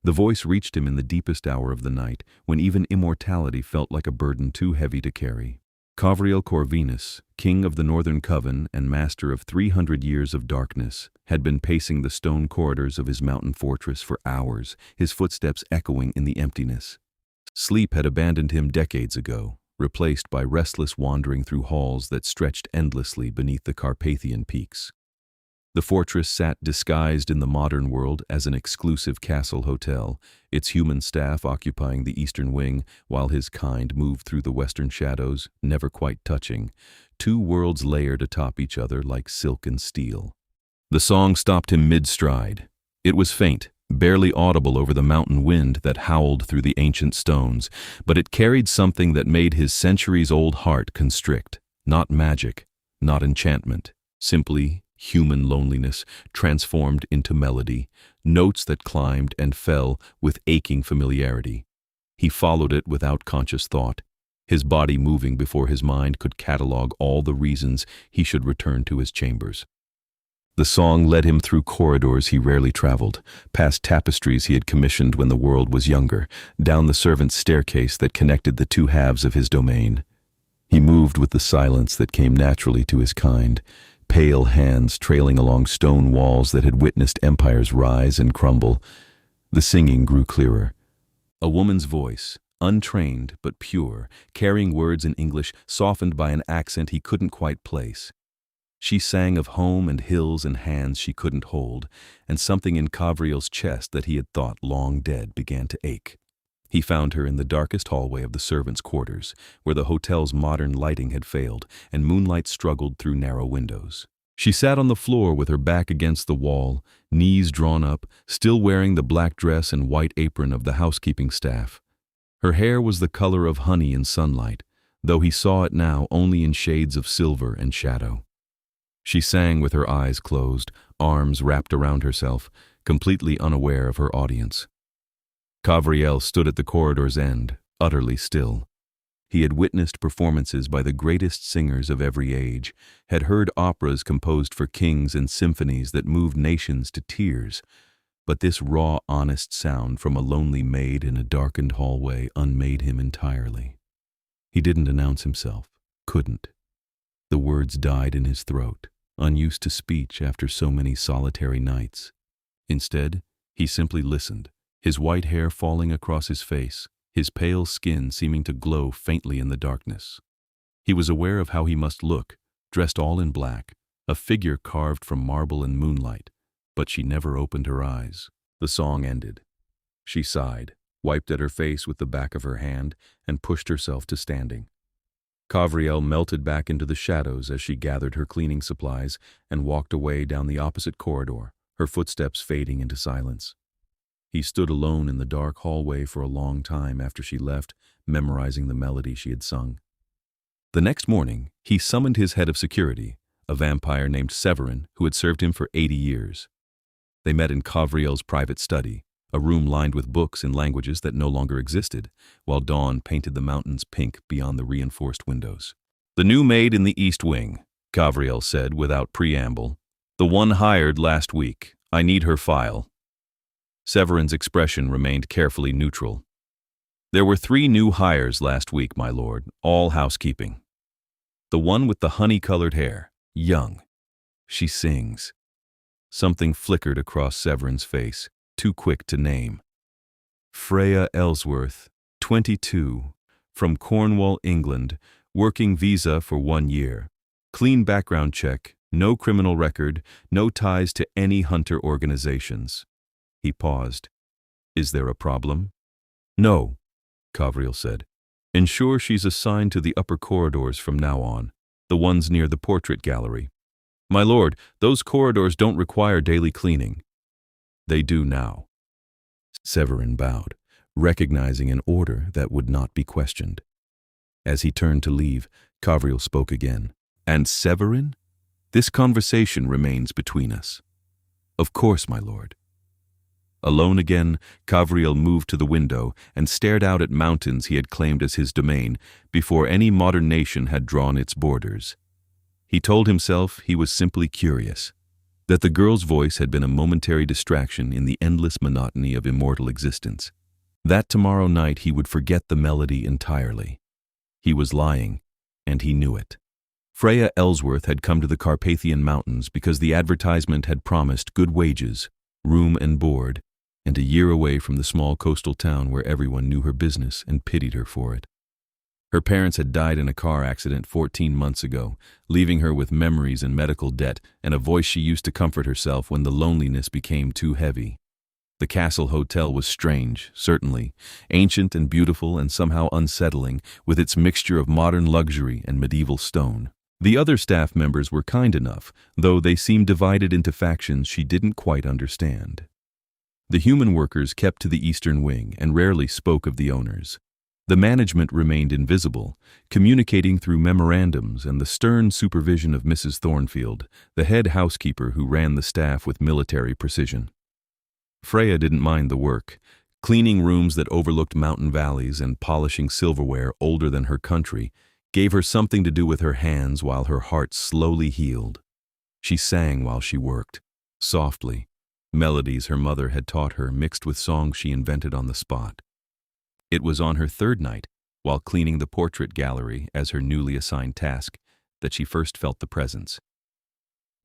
The voice reached him in the deepest hour of the night, when even immortality felt like a burden too heavy to carry. Qavriel Corvinus, king of the northern coven and master of 300 years of darkness, had been pacing the stone corridors of his mountain fortress for hours, his footsteps echoing in the emptiness. Sleep had abandoned him decades ago, replaced by restless wandering through halls that stretched endlessly beneath the Carpathian peaks. The fortress sat disguised in the modern world as an exclusive castle hotel, its human staff occupying the eastern wing, while his kind moved through the western shadows, never quite touching, two worlds layered atop each other like silk and steel. The song stopped him mid-stride. It was faint, barely audible over the mountain wind that howled through the ancient stones, but it carried something that made his centuries-old heart constrict. Not magic, not enchantment, simply human loneliness transformed into melody, notes that climbed and fell with aching familiarity. He followed it without conscious thought, his body moving before his mind could catalog all the reasons he should return to his chambers. The song led him through corridors he rarely traveled, past tapestries he had commissioned when the world was younger, down the servants' staircase that connected the two halves of his domain. He moved with the silence that came naturally to his kind, pale hands trailing along stone walls that had witnessed empires rise and crumble. The singing grew clearer. A woman's voice, untrained but pure, carrying words in English softened by an accent he couldn't quite place. She sang of home and hills and hands she couldn't hold, and something in Qavriel's chest that he had thought long dead began to ache. He found her in the darkest hallway of the servants' quarters, where the hotel's modern lighting had failed, and moonlight struggled through narrow windows. She sat on the floor with her back against the wall, knees drawn up, still wearing the black dress and white apron of the housekeeping staff. Her hair was the color of honey in sunlight, though he saw it now only in shades of silver and shadow. She sang with her eyes closed, arms wrapped around herself, completely unaware of her audience. Qavriel stood at the corridor's end, utterly still. He had witnessed performances by the greatest singers of every age, had heard operas composed for kings and symphonies that moved nations to tears, but this raw, honest sound from a lonely maid in a darkened hallway unmade him entirely. He didn't announce himself, couldn't. The words died in his throat, unused to speech after so many solitary nights. Instead, he simply listened, his white hair falling across his face, his pale skin seeming to glow faintly in the darkness. He was aware of how he must look, dressed all in black, a figure carved from marble and moonlight, but she never opened her eyes. The song ended. She sighed, wiped at her face with the back of her hand, and pushed herself to standing. Qavriel melted back into the shadows as she gathered her cleaning supplies and walked away down the opposite corridor, her footsteps fading into silence. He stood alone in the dark hallway for a long time after she left, memorizing the melody she had sung. The next morning, he summoned his head of security, a vampire named Severin who had served him for 80 years. They met in Qavriel's private study, a room lined with books in languages that no longer existed, while dawn painted the mountains pink beyond the reinforced windows. "The new maid in the East Wing," Qavriel said without preamble. "The one hired last week. I need her file." Severin's expression remained carefully neutral. "There were 3 new hires last week, my lord, all housekeeping. The one with the honey-colored hair, young. She sings." Something flickered across Severin's face, too quick to name. "Freya Ellsworth, 22, from Cornwall, England, working visa for 1 year. Clean background check, no criminal record, no ties to any hunter organizations." He paused. "Is there a problem?" "No," Qavriel said. "Ensure she's assigned to the upper corridors from now on, the ones near the portrait gallery." "My lord, those corridors don't require daily cleaning." "They do now." Severin bowed, recognizing an order that would not be questioned. As he turned to leave, Qavriel spoke again. "And Severin? This conversation remains between us." "Of course, my lord." Alone again, Qavriel moved to the window and stared out at mountains he had claimed as his domain before any modern nation had drawn its borders. He told himself he was simply curious. that the girl's voice had been a momentary distraction in the endless monotony of immortal existence. That tomorrow night he would forget the melody entirely. He was lying, and he knew it. Freya Ellsworth had come to the Carpathian Mountains because the advertisement had promised good wages, room and board, and a year away from the small coastal town where everyone knew her business and pitied her for it. Her parents had died in a car accident 14 months ago, leaving her with memories and medical debt and a voice she used to comfort herself when the loneliness became too heavy. The Castle Hotel was strange, certainly, ancient and beautiful and somehow unsettling, with its mixture of modern luxury and medieval stone. The other staff members were kind enough, though they seemed divided into factions she didn't quite understand. The human workers kept to the eastern wing and rarely spoke of the owners. The management remained invisible, communicating through memorandums and the stern supervision of Mrs. Thornfield, the head housekeeper who ran the staff with military precision. Freya didn't mind the work, cleaning rooms that overlooked mountain valleys and polishing silverware older than her country gave her something to do with her hands while her heart slowly healed. She sang while she worked, softly, melodies her mother had taught her mixed with songs she invented on the spot. It was on her third night, while cleaning the portrait gallery as her newly assigned task, that she first felt the presence.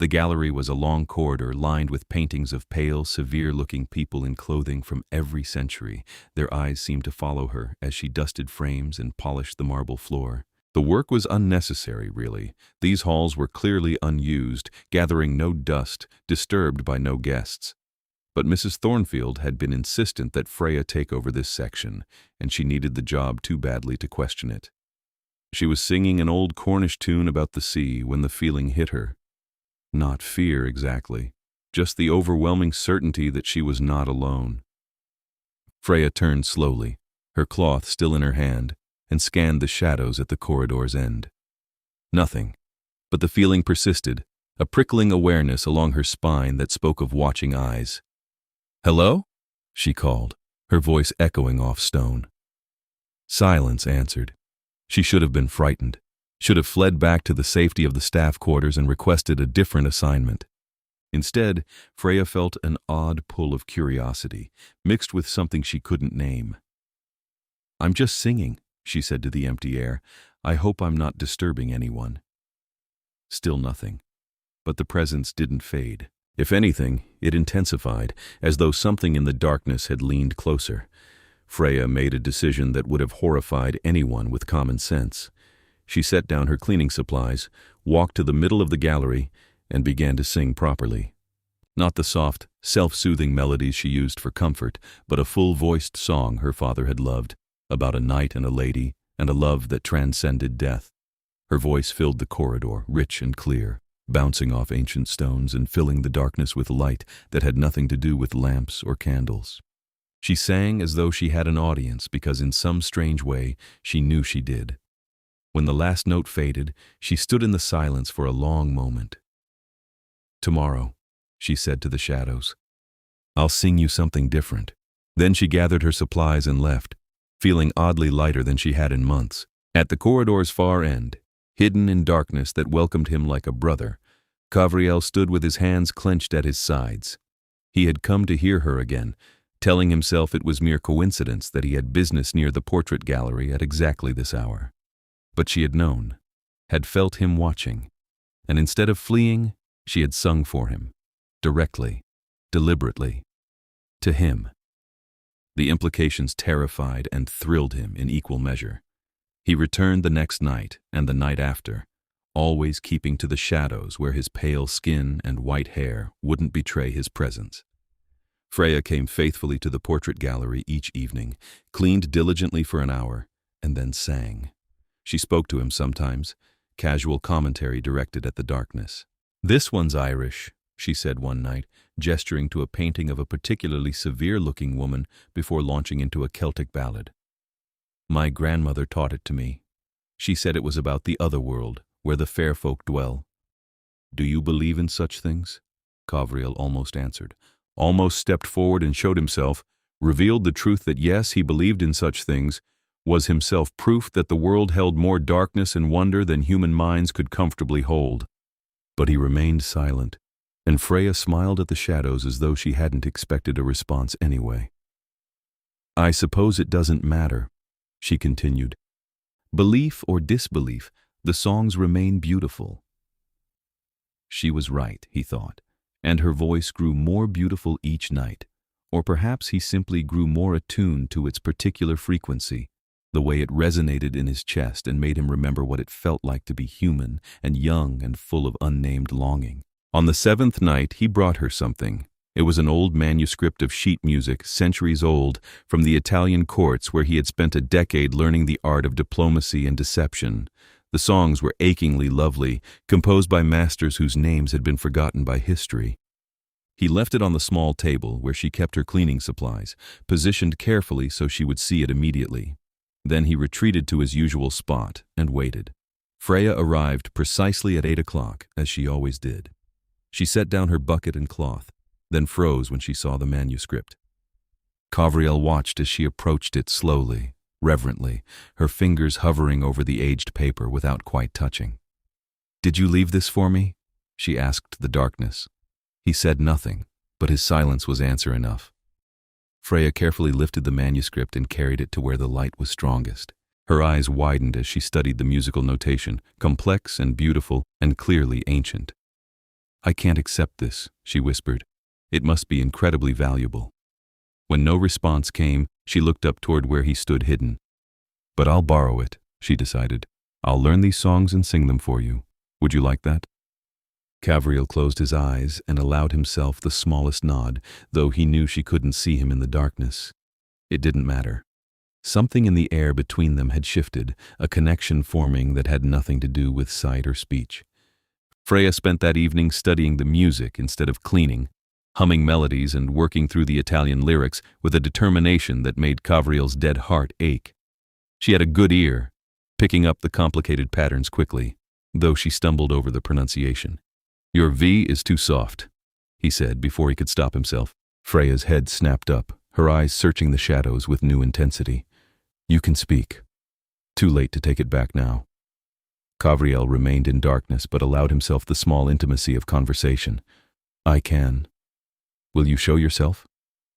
The gallery was a long corridor lined with paintings of pale, severe-looking people in clothing from every century. Their eyes seemed to follow her as she dusted frames and polished the marble floor. The work was unnecessary, really. These halls were clearly unused, gathering no dust, disturbed by no guests. But Mrs. Thornfield had been insistent that Freya take over this section, and she needed the job too badly to question it. She was singing an old Cornish tune about the sea when the feeling hit her. Not fear, exactly, just the overwhelming certainty that she was not alone. Freya turned slowly, her cloth still in her hand, and scanned the shadows at the corridor's end. Nothing, but the feeling persisted, a prickling awareness along her spine that spoke of watching eyes. "Hello?" she called, her voice echoing off stone. Silence answered. She should have been frightened, should have fled back to the safety of the staff quarters and requested a different assignment. Instead, Freya felt an odd pull of curiosity, mixed with something she couldn't name. "I'm just singing," she said to the empty air. "I hope I'm not disturbing anyone." Still nothing. But the presence didn't fade. If anything, it intensified, as though something in the darkness had leaned closer. Freya made a decision that would have horrified anyone with common sense. She set down her cleaning supplies, walked to the middle of the gallery, and began to sing properly. Not the soft, self-soothing melodies she used for comfort, but a full-voiced song her father had loved, about a knight and a lady, and a love that transcended death. Her voice filled the corridor, rich and clear, bouncing off ancient stones and filling the darkness with light that had nothing to do with lamps or candles. She sang as though she had an audience because in some strange way she knew she did. When the last note faded, she stood in the silence for a long moment. "Tomorrow," she said to the shadows, "I'll sing you something different." Then she gathered her supplies and left, feeling oddly lighter than she had in months. At the corridor's far end, hidden in darkness that welcomed him like a brother, Qavriel stood with his hands clenched at his sides. He had come to hear her again, telling himself it was mere coincidence that he had business near the portrait gallery at exactly this hour. But she had known, had felt him watching, and instead of fleeing, she had sung for him, directly, deliberately, to him. The implications terrified and thrilled him in equal measure. He returned the next night and the night after, always keeping to the shadows where his pale skin and white hair wouldn't betray his presence. Freya came faithfully to the portrait gallery each evening, cleaned diligently for an hour, and then sang. She spoke to him sometimes, casual commentary directed at the darkness. "This one's Irish," she said one night, gesturing to a painting of a particularly severe-looking woman before launching into a Celtic ballad. "My grandmother taught it to me. She said it was about the other world, where the fair folk dwell." "Do you believe in such things?" Qavriel almost answered, almost stepped forward and showed himself, revealed the truth that yes, he believed in such things, was himself proof that the world held more darkness and wonder than human minds could comfortably hold. But he remained silent, and Freya smiled at the shadows as though she hadn't expected a response anyway. "I suppose it doesn't matter," she continued. "Belief or disbelief, the songs remain beautiful." She was right, he thought, and her voice grew more beautiful each night. Or perhaps he simply grew more attuned to its particular frequency, the way it resonated in his chest and made him remember what it felt like to be human and young and full of unnamed longing. On the 7th night, he brought her something. It was an old manuscript of sheet music, centuries old, from the Italian courts where he had spent a decade learning the art of diplomacy and deception. The songs were achingly lovely, composed by masters whose names had been forgotten by history. He left it on the small table where she kept her cleaning supplies, positioned carefully so she would see it immediately. Then he retreated to his usual spot and waited. Freya arrived precisely at 8 o'clock, as she always did. She set down her bucket and cloth, then froze when she saw the manuscript. Qavriel watched as she approached it slowly, reverently, her fingers hovering over the aged paper without quite touching. "Did you leave this for me?" she asked the darkness. He said nothing, but his silence was answer enough. Freya carefully lifted the manuscript and carried it to where the light was strongest. Her eyes widened as she studied the musical notation, complex and beautiful and clearly ancient. "I can't accept this," she whispered. "It must be incredibly valuable." When no response came, she looked up toward where he stood hidden. "But I'll borrow it," she decided. "I'll learn these songs and sing them for you. Would you like that?" Qavriel closed his eyes and allowed himself the smallest nod, though he knew she couldn't see him in the darkness. It didn't matter. Something in the air between them had shifted, a connection forming that had nothing to do with sight or speech. Freya spent that evening studying the music instead of cleaning, humming melodies and working through the Italian lyrics with a determination that made Qavriel's dead heart ache. She had a good ear, picking up the complicated patterns quickly, though she stumbled over the pronunciation. "Your V is too soft," he said before he could stop himself. Freya's head snapped up, her eyes searching the shadows with new intensity. "You can speak. Too late to take it back now." Qavriel remained in darkness but allowed himself the small intimacy of conversation. "I can. Will you show yourself?"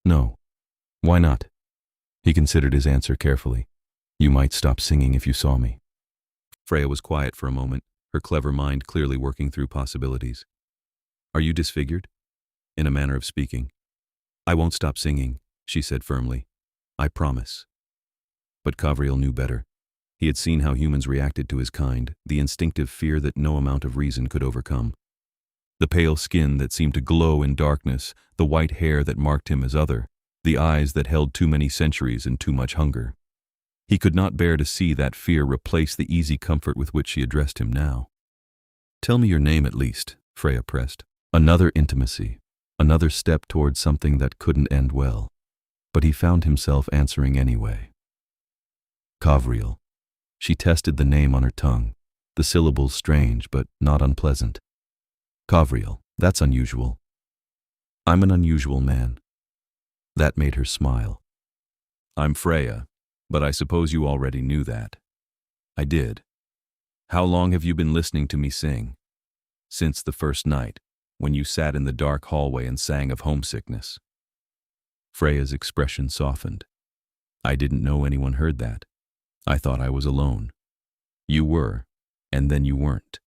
"No." "Why not?" He considered his answer carefully. "You might stop singing if you saw me." Freya was quiet for a moment, her clever mind clearly working through possibilities. "Are you disfigured?" In a manner of speaking. "I won't stop singing," she said firmly. "I promise." But Qavriel knew better. He had seen how humans reacted to his kind, the instinctive fear that no amount of reason could overcome. The pale skin that seemed to glow in darkness, the white hair that marked him as other, the eyes that held too many centuries and too much hunger. He could not bear to see that fear replace the easy comfort with which she addressed him now. "Tell me your name at least," Freya pressed. Another intimacy, another step towards something that couldn't end well. But he found himself answering anyway. "Qavriel." She tested the name on her tongue, the syllables strange but not unpleasant. "Qavriel, that's unusual." "I'm an unusual man." That made her smile. "I'm Freya, but I suppose you already knew that." "I did." "How long have you been listening to me sing?" "Since the first night, when you sat in the dark hallway and sang of homesickness." Freya's expression softened. "I didn't know anyone heard that. I thought I was alone." "You were, and then you weren't."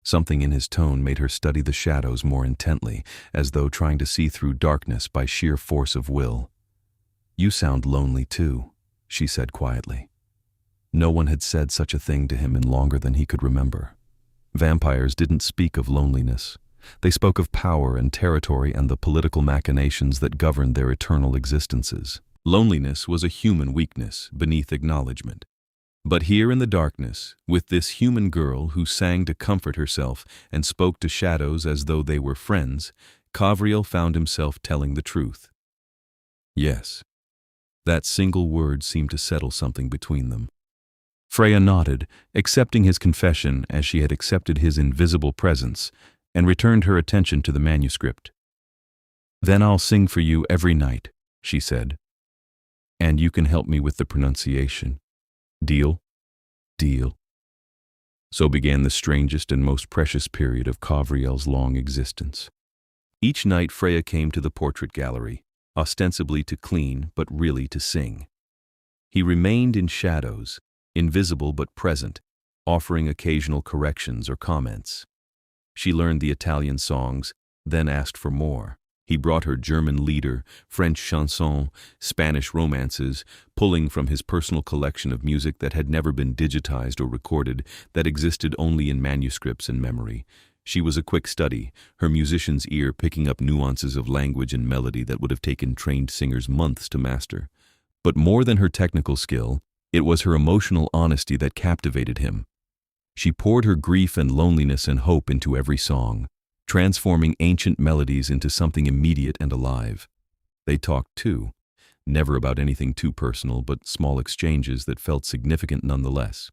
Something in his tone made her study the shadows more intently, as though trying to see through darkness by sheer force of will. "You sound lonely too," she said quietly. No one had said such a thing to him in longer than he could remember. Vampires didn't speak of loneliness. They spoke of power and territory and the political machinations that governed their eternal existences. Loneliness was a human weakness beneath acknowledgement. But here in the darkness, with this human girl who sang to comfort herself and spoke to shadows as though they were friends, Qavriel found himself telling the truth. Yes. That single word seemed to settle something between them. Freya nodded, accepting his confession as she had accepted his invisible presence, and returned her attention to the manuscript. "Then I'll sing for you every night," she said. "And you can help me with the pronunciation. Deal?" "Deal." So began the strangest and most precious period of Qavriel's long existence. Each night Freya came to the portrait gallery, ostensibly to clean but really to sing. He remained in shadows, invisible but present, offering occasional corrections or comments. She learned the Italian songs, then asked for more. He brought her German lieder, French chansons, Spanish romances, pulling from his personal collection of music that had never been digitized or recorded, that existed only in manuscripts and memory. She was a quick study, her musician's ear picking up nuances of language and melody that would have taken trained singers months to master. But more than her technical skill, it was her emotional honesty that captivated him. She poured her grief and loneliness and hope into every song, transforming ancient melodies into something immediate and alive. They talked too, never about anything too personal, but small exchanges that felt significant nonetheless.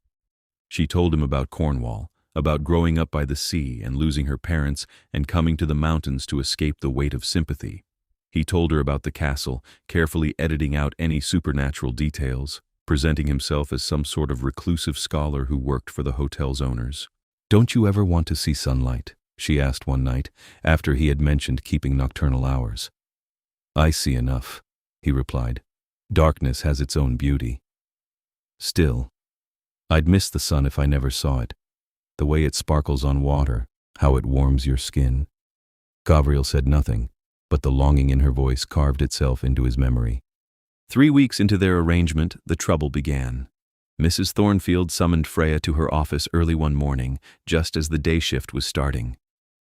She told him about Cornwall, about growing up by the sea and losing her parents and coming to the mountains to escape the weight of sympathy. He told her about the castle, carefully editing out any supernatural details, presenting himself as some sort of reclusive scholar who worked for the hotel's owners. "Don't you ever want to see sunlight?" she asked one night, after he had mentioned keeping nocturnal hours. "I see enough," he replied. "Darkness has its own beauty. Still, I'd miss the sun if I never saw it. The way it sparkles on water, how it warms your skin." Qavriel said nothing, but the longing in her voice carved itself into his memory. 3 weeks into their arrangement, the trouble began. Mrs. Thornfield summoned Freya to her office early one morning, just as the day shift was starting.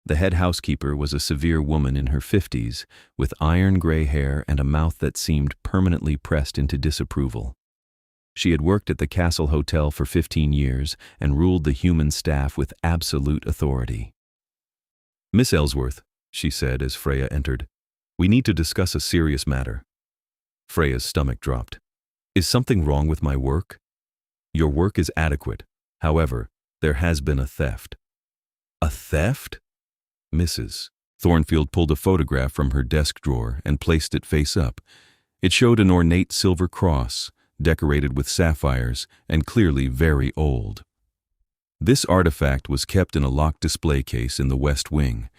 The head housekeeper was a severe woman in her 50s, with iron-gray hair and a mouth that seemed permanently pressed into disapproval. She had worked at the Castle Hotel for 15 years and ruled the human staff with absolute authority. "Miss Ellsworth," she said as Freya entered, "we need to discuss a serious matter." Freya's stomach dropped. "Is something wrong with my work?" "Your work is adequate. However, there has been a theft." "A theft?" Mrs. Thornfield pulled a photograph from her desk drawer and placed it face up. It showed an ornate silver cross, decorated with sapphires and clearly very old. This artifact was kept in a locked display case in the West Wing.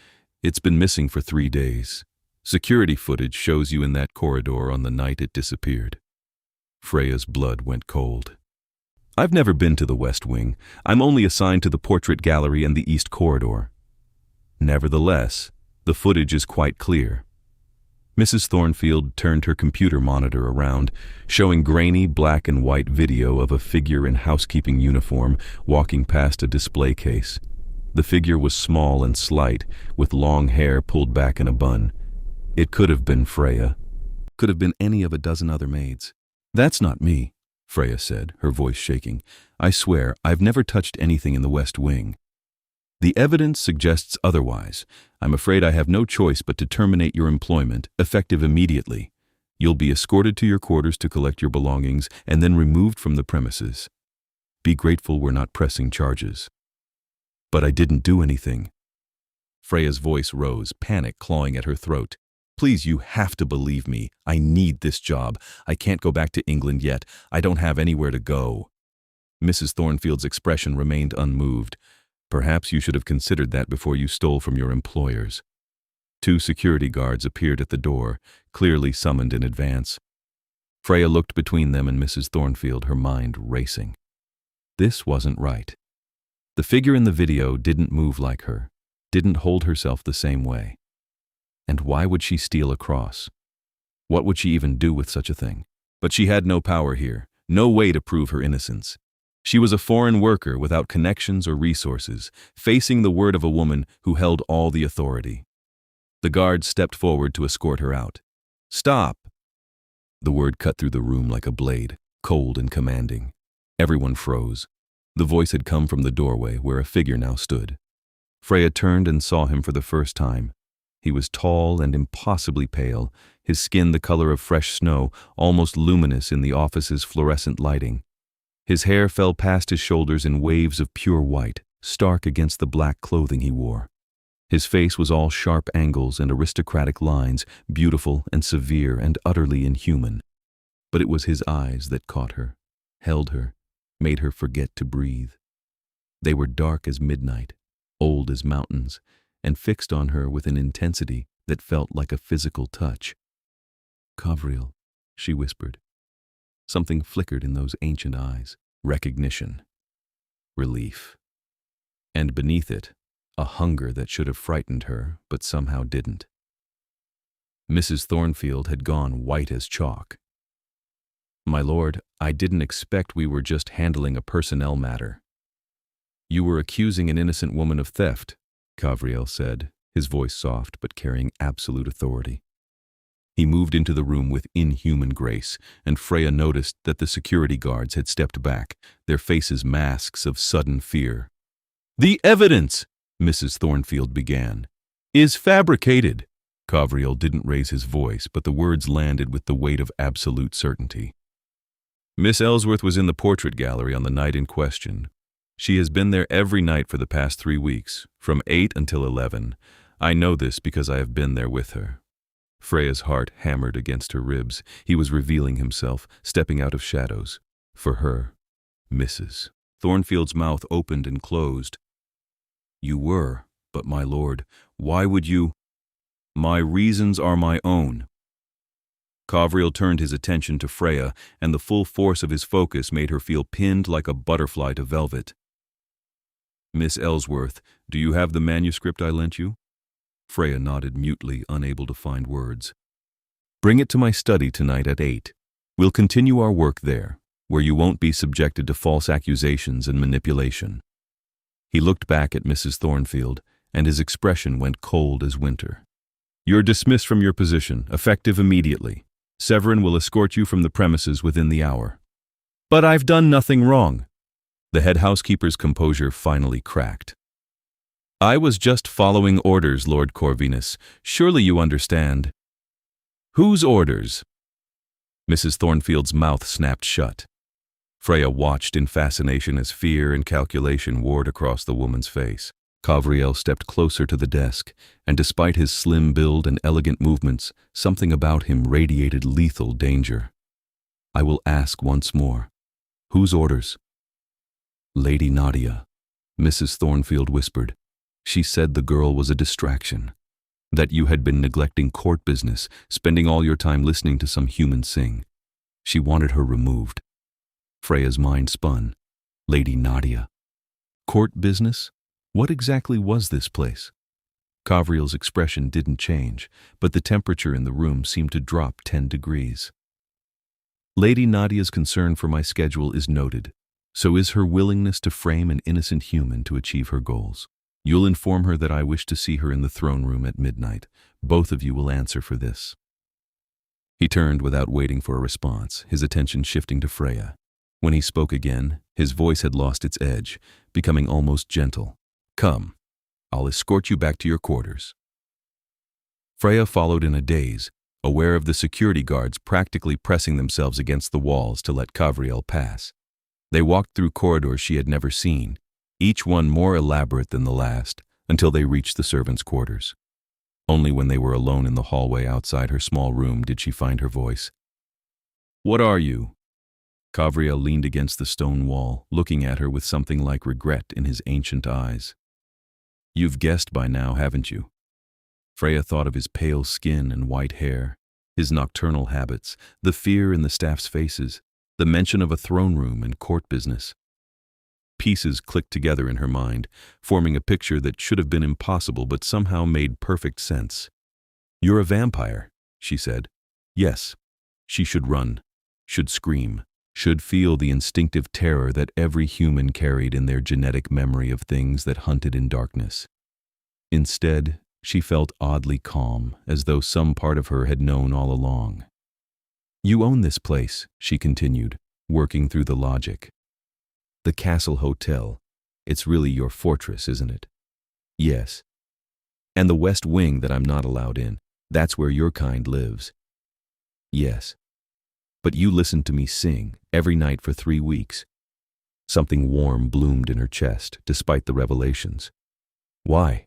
It's been missing for 3 days. Security footage shows you in that corridor on the night it disappeared. Freya's blood went cold. "I've never been to the West Wing. I'm only assigned to the portrait gallery and the East Corridor." Nevertheless, the footage is quite clear. Mrs. Thornfield turned her computer monitor around, showing grainy black and white video of a figure in housekeeping uniform walking past a display case. The figure was small and slight, with long hair pulled back in a bun. It could have been Freya. Could have been any of a dozen other maids. "That's not me," Freya said, her voice shaking. "I swear, I've never touched anything in the West Wing." "The evidence suggests otherwise. I'm afraid I have no choice but to terminate your employment, effective immediately. You'll be escorted to your quarters to collect your belongings and then removed from the premises. Be grateful we're not pressing charges." "But I didn't do anything." Freya's voice rose, panic clawing at her throat. "Please, you have to believe me. I need this job. I can't go back to England yet. I don't have anywhere to go." Mrs. Thornfield's expression remained unmoved. "Perhaps you should have considered that before you stole from your employers." 2 security guards appeared at the door, clearly summoned in advance. Freya looked between them and Mrs. Thornfield, her mind racing. This wasn't right. The figure in the video didn't move like her, didn't hold herself the same way. And why would she steal a cross? What would she even do with such a thing? But she had no power here, no way to prove her innocence. She was a foreign worker without connections or resources, facing the word of a woman who held all the authority. The guards stepped forward to escort her out. "Stop!" The word cut through the room like a blade, cold and commanding. Everyone froze. The voice had come from the doorway where a figure now stood. Freya turned and saw him for the first time. He was tall and impossibly pale, his skin the color of fresh snow, almost luminous in the office's fluorescent lighting. His hair fell past his shoulders in waves of pure white, stark against the black clothing he wore. His face was all sharp angles and aristocratic lines, beautiful and severe and utterly inhuman. But it was his eyes that caught her, held her, made her forget to breathe. They were dark as midnight, old as mountains, and fixed on her with an intensity that felt like a physical touch. "Qavriel," she whispered. Something flickered in those ancient eyes. Recognition. Relief. And beneath it, a hunger that should have frightened her, but somehow didn't. Mrs. Thornfield had gone white as chalk. "My lord, I didn't expect we were just handling a personnel matter." "You were accusing an innocent woman of theft," Qavriel said, his voice soft but carrying absolute authority. He moved into the room with inhuman grace, and Freya noticed that the security guards had stepped back, their faces masks of sudden fear. "The evidence," Mrs. Thornfield began, "is fabricated." Qavriel didn't raise his voice, but the words landed with the weight of absolute certainty. "Miss Ellsworth was in the portrait gallery on the night in question. She has been there every night for the past 3 weeks, from 8 until 11. I know this because I have been there with her." Freya's heart hammered against her ribs. He was revealing himself, stepping out of shadows. For her, Mrs. Thornfield's mouth opened and closed. "You were, but my lord, why would you—" "My reasons are my own." Qavriel turned his attention to Freya, and the full force of his focus made her feel pinned like a butterfly to velvet. "Miss Ellsworth, do you have the manuscript I lent you?" Freya nodded mutely, unable to find words. "Bring it to my study tonight at 8. We'll continue our work there, where you won't be subjected to false accusations and manipulation." He looked back at Mrs. Thornfield, and his expression went cold as winter. "You're dismissed from your position, effective immediately. Severin will escort you from the premises within the hour." "But I've done nothing wrong." The head housekeeper's composure finally cracked. "I was just following orders, Lord Corvinus. Surely you understand." "Whose orders?" Mrs. Thornfield's mouth snapped shut. Freya watched in fascination as fear and calculation warred across the woman's face. Qavriel stepped closer to the desk, and despite his slim build and elegant movements, something about him radiated lethal danger. "I will ask once more. Whose orders?" "Lady Nadia," Mrs. Thornfield whispered. "She said the girl was a distraction, that you had been neglecting court business, spending all your time listening to some human sing. She wanted her removed." Freya's mind spun. Lady Nadia. Court business? What exactly was this place? Qavriel's expression didn't change, but the temperature in the room seemed to drop 10 degrees. "Lady Nadia's concern for my schedule is noted. So is her willingness to frame an innocent human to achieve her goals. You'll inform her that I wish to see her in the throne room at midnight. Both of you will answer for this." He turned without waiting for a response, his attention shifting to Freya. When he spoke again, his voice had lost its edge, becoming almost gentle. "Come, I'll escort you back to your quarters." Freya followed in a daze, aware of the security guards practically pressing themselves against the walls to let Qavriel pass. They walked through corridors she had never seen, each one more elaborate than the last, until they reached the servants' quarters. Only when they were alone in the hallway outside her small room did she find her voice. "What are you?" Qavriel leaned against the stone wall, looking at her with something like regret in his ancient eyes. "You've guessed by now, haven't you?" Freya thought of his pale skin and white hair, his nocturnal habits, the fear in the staff's faces, the mention of a throne room and court business. Pieces clicked together in her mind, forming a picture that should have been impossible but somehow made perfect sense. "You're a vampire," she said. Yes, she should run, should scream, should feel the instinctive terror that every human carried in their genetic memory of things that hunted in darkness. Instead, she felt oddly calm, as though some part of her had known all along. "You own this place," she continued, working through the logic. "The Castle Hotel. It's really your fortress, isn't it?" "Yes." "And the West Wing that I'm not allowed in. That's where your kind lives." "Yes." "But you listened to me sing every night for 3 weeks." Something warm bloomed in her chest, despite the revelations. "Why?"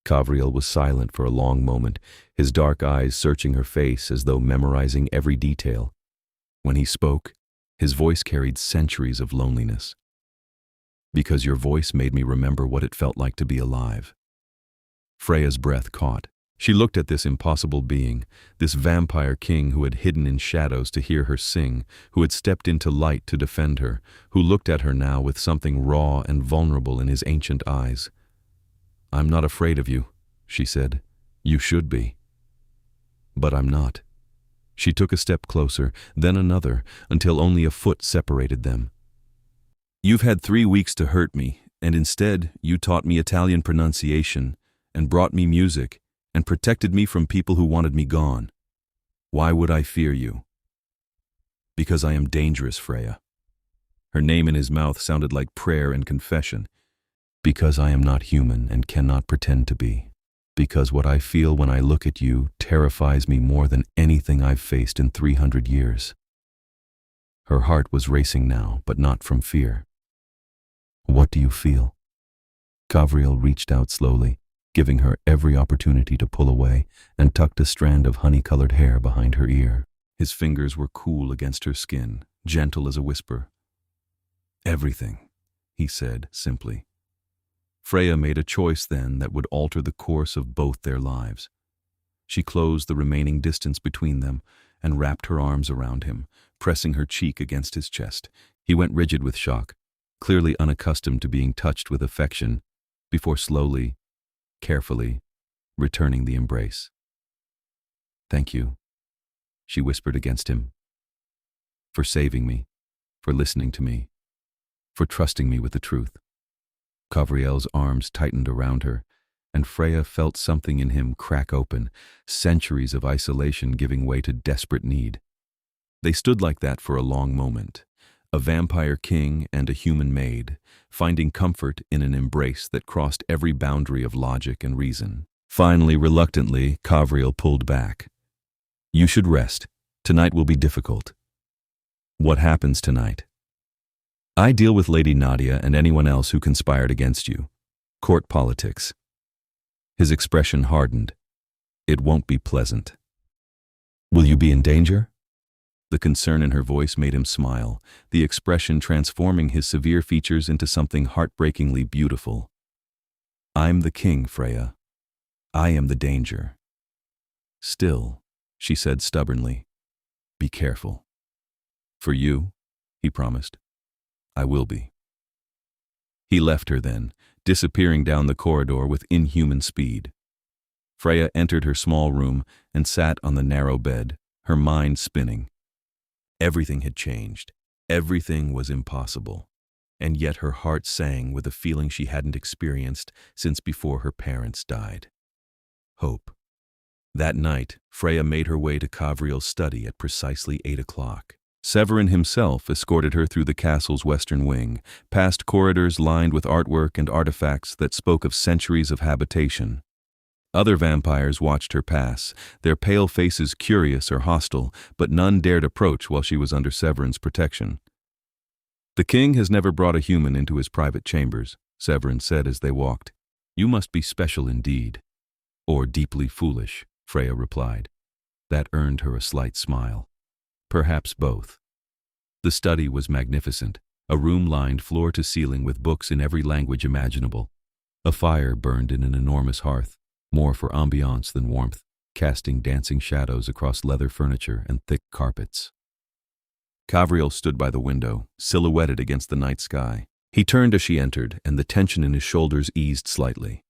Qavriel was silent for a long moment, his dark eyes searching her face as though memorizing every detail. When he spoke, his voice carried centuries of loneliness. "Because your voice made me remember what it felt like to be alive." Freya's breath caught, She looked at this impossible being, this vampire king who had hidden in shadows to hear her sing, who had stepped into light to defend her, who looked at her now with something raw and vulnerable in his ancient eyes. "I'm not afraid of you," she said. "You should be." "But I'm not." She took a step closer, then another, until only a foot separated them. "You've had 3 weeks to hurt me, and instead you taught me Italian pronunciation, and brought me music, and protected me from people who wanted me gone. Why would I fear you?" "Because I am dangerous, Freya." Her name in his mouth sounded like prayer and confession. "Because I am not human and cannot pretend to be. Because what I feel when I look at you terrifies me more than anything I've faced in 300 years. Her heart was racing now, but not from fear. "What do you feel?" Qavriel reached out slowly, giving her every opportunity to pull away, and tucked a strand of honey-colored hair behind her ear. His fingers were cool against her skin, gentle as a whisper. "Everything," he said simply. Freya made a choice then that would alter the course of both their lives. She closed the remaining distance between them and wrapped her arms around him, pressing her cheek against his chest. He went rigid with shock, clearly unaccustomed to being touched with affection, before slowly, carefully, returning the embrace. "Thank you," she whispered against him, "for saving me, for listening to me, for trusting me with the truth." Qavriel's arms tightened around her, and Freya felt something in him crack open, centuries of isolation giving way to desperate need. They stood like that for a long moment, a vampire king and a human maid, finding comfort in an embrace that crossed every boundary of logic and reason. Finally, reluctantly, Qavriel pulled back. "You should rest. Tonight will be difficult." "What happens tonight?" "I deal with Lady Nadia and anyone else who conspired against you. Court politics." His expression hardened. "It won't be pleasant." "Will you be in danger?" The concern in her voice made him smile, the expression transforming his severe features into something heartbreakingly beautiful. "I'm the king, Freya. I am the danger." "Still," she said stubbornly, "be careful." "For you," he promised, "I will be." He left her then, disappearing down the corridor with inhuman speed. Freya entered her small room and sat on the narrow bed, her mind spinning. Everything had changed. Everything was impossible. And yet her heart sang with a feeling she hadn't experienced since before her parents died. Hope. That night, Freya made her way to Qavriel's study at precisely 8 o'clock. Severin himself escorted her through the castle's western wing, past corridors lined with artwork and artifacts that spoke of centuries of habitation. Other vampires watched her pass, their pale faces curious or hostile, but none dared approach while she was under Severin's protection. "The king has never brought a human into his private chambers," Severin said as they walked. "You must be special indeed." "Or deeply foolish," Freya replied. That earned her a slight smile. Perhaps both. The study was magnificent, a room lined floor to ceiling with books in every language imaginable. A fire burned in an enormous hearth, more for ambiance than warmth, casting dancing shadows across leather furniture and thick carpets. Qavriel stood by the window, silhouetted against the night sky. He turned as she entered, and the tension in his shoulders eased slightly.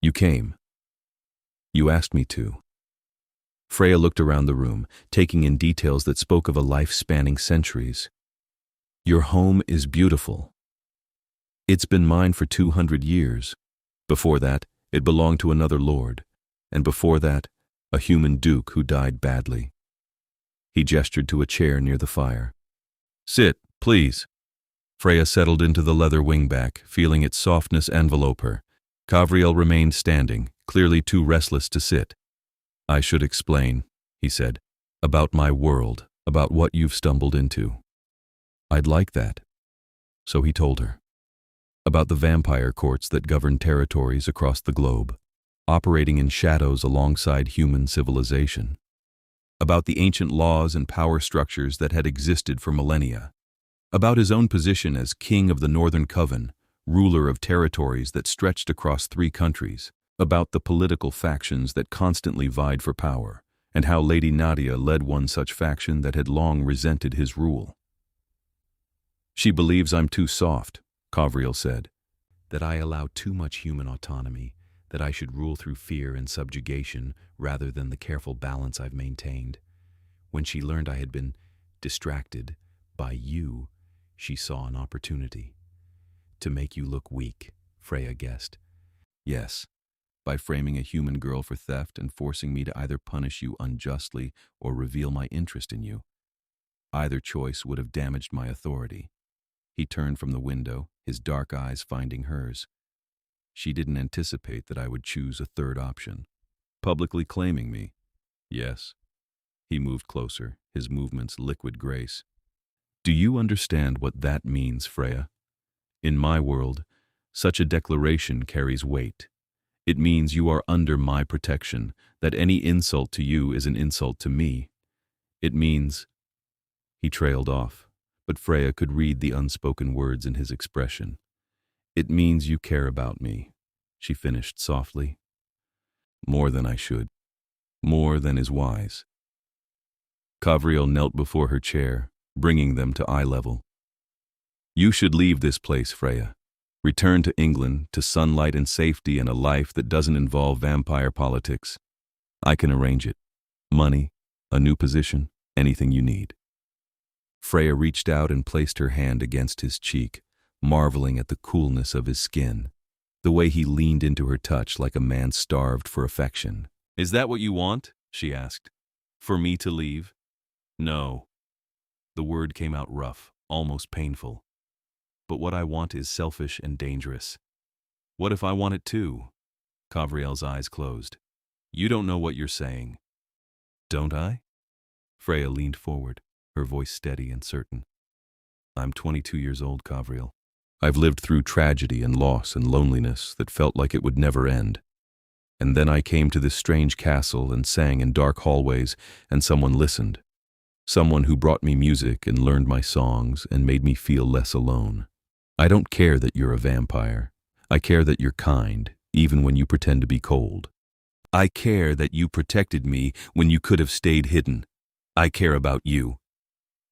"You came. You asked me to." Freya looked around the room, taking in details that spoke of a life spanning centuries. "Your home is beautiful. It's been mine for 200 years. Before that, it belonged to another lord, and before that, a human duke who died badly." He gestured to a chair near the fire. "Sit, please." Freya settled into the leather wingback, feeling its softness envelope her. Qavriel remained standing, clearly too restless to sit. "I should explain," he said, "about my world, about what you've stumbled into." "I'd like that." So he told her. About the vampire courts that govern territories across the globe, operating in shadows alongside human civilization. About the ancient laws and power structures that had existed for millennia. About his own position as king of the Northern Coven, ruler of territories that stretched across 3 countries. about the political factions that constantly vied for power, and how Lady Nadia led one such faction that had long resented his rule. "She believes I'm too soft," Qavriel said, "that I allow too much human autonomy, that I should rule through fear and subjugation rather than the careful balance I've maintained. When she learned I had been distracted by you, she saw an opportunity. To make you look weak," Freya guessed. "Yes, by framing a human girl for theft and forcing me to either punish you unjustly or reveal my interest in you. Either choice would have damaged my authority." He turned from the window, his dark eyes finding hers. "She didn't anticipate that I would choose a third option. Publicly claiming me. Yes." He moved closer, his movements liquid grace. "Do you understand what that means, Freya? In my world, such a declaration carries weight. It means you are under my protection, that any insult to you is an insult to me. It means—" He trailed off, but Freya could read the unspoken words in his expression. "It means you care about me," she finished softly. "More than I should. More than is wise." Qavriel knelt before her chair, bringing them to eye level. "You should leave this place, Freya. Return to England, to sunlight and safety and a life that doesn't involve vampire politics. I can arrange it. Money, a new position, anything you need." Freya reached out and placed her hand against his cheek, marveling at the coolness of his skin, the way he leaned into her touch like a man starved for affection. "Is that what you want?" she asked. "For me to leave?" "No." The word came out rough, almost painful. "But what I want is selfish and dangerous." "What if I want it too?" Qavriel's eyes closed. "You don't know what you're saying." "Don't I?" Freya leaned forward, her voice steady and certain. "I'm 22 years old, Qavriel. I've lived through tragedy and loss and loneliness that felt like it would never end. And then I came to this strange castle and sang in dark hallways, and someone listened. Someone who brought me music and learned my songs and made me feel less alone. I don't care that you're a vampire. I care that you're kind, even when you pretend to be cold. I care that you protected me when you could have stayed hidden. I care about you."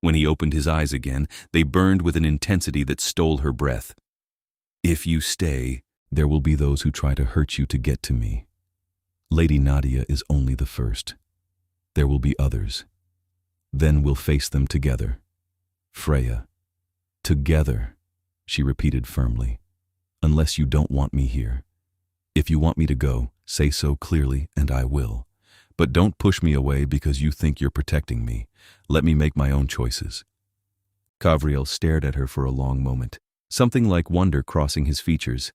When he opened his eyes again, they burned with an intensity that stole her breath. "If you stay, there will be those who try to hurt you to get to me. Lady Nadia is only the first. There will be others. Then we'll face them together. Freya. Together," she repeated firmly. "Unless you don't want me here. If you want me to go, say so clearly and I will. But don't push me away because you think you're protecting me. Let me make my own choices." Qavriel stared at her for a long moment, something like wonder crossing his features.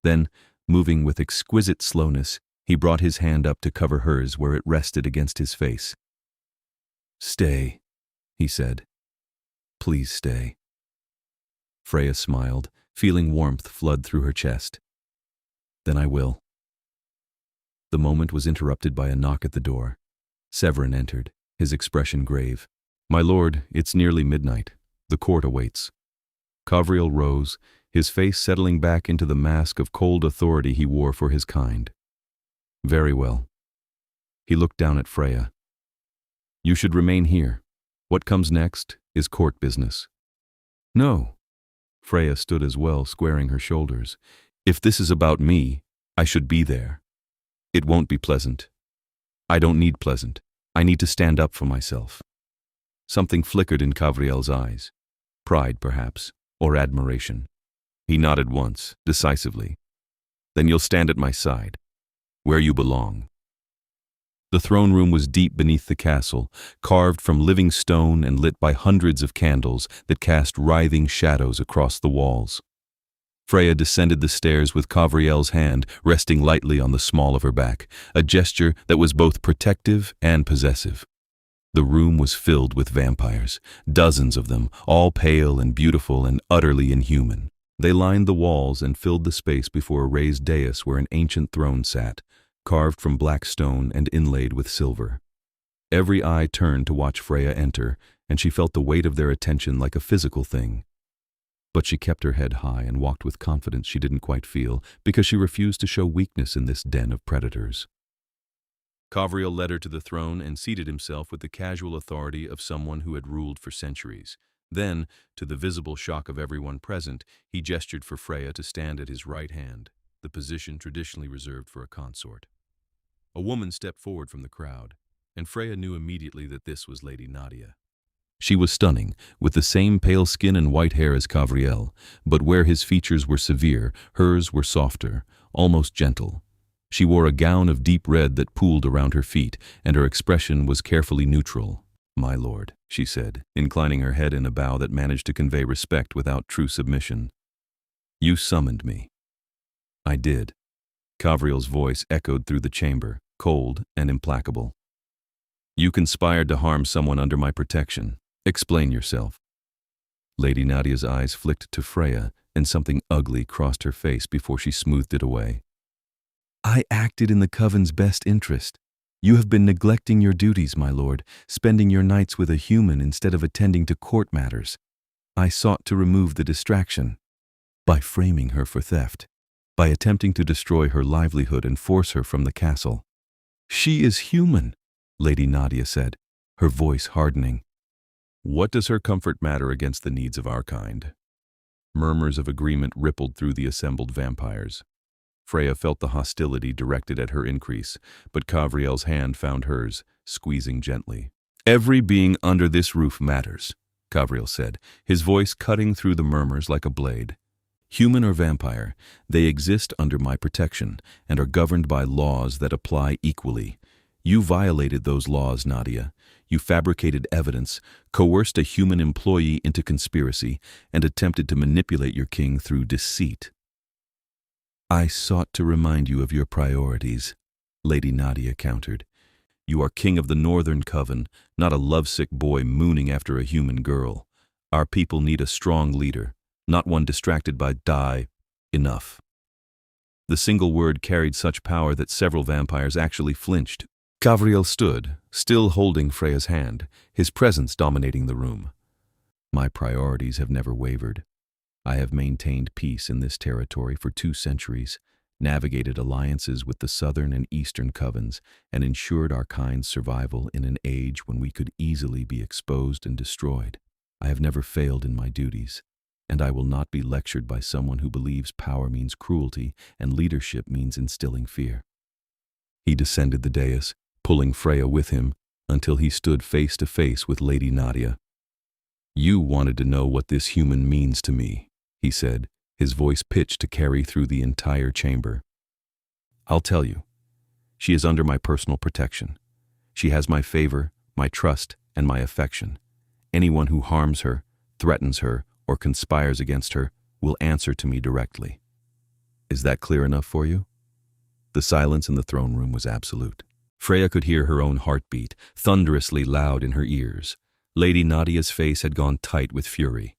Then, moving with exquisite slowness, he brought his hand up to cover hers where it rested against his face. "Stay," he said. "Please stay." Freya smiled, feeling warmth flood through her chest. "Then I will." The moment was interrupted by a knock at the door. Severin entered, his expression grave. "My lord, it's nearly midnight. The court awaits." Qavriel rose, his face settling back into the mask of cold authority he wore for his kind. "Very well." He looked down at Freya. "You should remain here. What comes next is court business." "No." Freya stood as well, squaring her shoulders. "If this is about me, I should be there. It won't be pleasant. I don't need pleasant. I need to stand up for myself." Something flickered in Qavriel's eyes. Pride, perhaps, or admiration. He nodded once, decisively. "Then you'll stand at my side, where you belong." The throne room was deep beneath the castle, carved from living stone and lit by hundreds of candles that cast writhing shadows across the walls. Freya descended the stairs with Qavriel's hand resting lightly on the small of her back, a gesture that was both protective and possessive. The room was filled with vampires, dozens of them, all pale and beautiful and utterly inhuman. They lined the walls and filled the space before a raised dais where an ancient throne sat, carved from black stone and inlaid with silver. Every eye turned to watch Freya enter, and she felt the weight of their attention like a physical thing. But she kept her head high and walked with confidence she didn't quite feel, because she refused to show weakness in this den of predators. Qavriel led her to the throne and seated himself with the casual authority of someone who had ruled for centuries. Then, to the visible shock of everyone present, he gestured for Freya to stand at his right hand, the position traditionally reserved for a consort. A woman stepped forward from the crowd, and Freya knew immediately that this was Lady Nadia. She was stunning, with the same pale skin and white hair as Qavriel, but where his features were severe, hers were softer, almost gentle. She wore a gown of deep red that pooled around her feet, and her expression was carefully neutral. "My lord," she said, inclining her head in a bow that managed to convey respect without true submission. "You summoned me." "I did." Qavriel's voice echoed through the chamber, cold and implacable. "You conspired to harm someone under my protection. Explain yourself." Lady Nadia's eyes flicked to Freya, and something ugly crossed her face before she smoothed it away. "I acted in the coven's best interest. You have been neglecting your duties, my lord, spending your nights with a human instead of attending to court matters. I sought to remove the distraction by framing her for theft, by attempting to destroy her livelihood and force her from the castle." "She is human," Lady Nadia said, her voice hardening. "What does her comfort matter against the needs of our kind?" Murmurs of agreement rippled through the assembled vampires. Freya felt the hostility directed at her increase, but Qavriel's hand found hers, squeezing gently. "Every being under this roof matters," Qavriel said, his voice cutting through the murmurs like a blade. "Human or vampire, they exist under my protection and are governed by laws that apply equally. You violated those laws, Nadia. You fabricated evidence, coerced a human employee into conspiracy, and attempted to manipulate your king through deceit." "I sought to remind you of your priorities," Lady Nadia countered. "You are king of the Northern Coven, not a lovesick boy mooning after a human girl. Our people need a strong leader, not one distracted by enough." The single word carried such power that several vampires actually flinched. Qavriel stood, still holding Freya's hand, his presence dominating the room. "My priorities have never wavered. I have maintained peace in this territory for 2 centuries, navigated alliances with the southern and eastern covens, and ensured our kind's survival in an age when we could easily be exposed and destroyed. I have never failed in my duties, and I will not be lectured by someone who believes power means cruelty and leadership means instilling fear." He descended the dais, pulling Freya with him, until he stood face to face with Lady Nadia. "You wanted to know what this human means to me," he said, his voice pitched to carry through the entire chamber. "I'll tell you. She is under my personal protection. She has my favor, my trust, and my affection. Anyone who harms her, threatens her, or conspires against her will answer to me directly." Is that clear enough for you? The silence in the throne room was absolute. Freya could hear her own heartbeat, thunderously loud in her ears. Lady Nadia's face had gone tight with fury.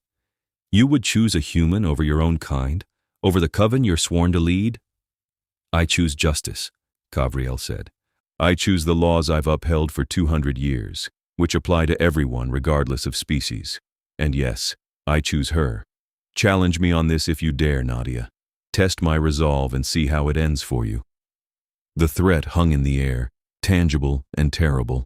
"You would choose a human over your own kind? Over the coven you're sworn to lead?" "I choose justice," Qavriel said. "I choose the laws I've upheld for 200 years, which apply to everyone regardless of species. And yes, I choose her. Challenge me on this if you dare, Nadia. Test my resolve and see how it ends for you." The threat hung in the air, tangible and terrible.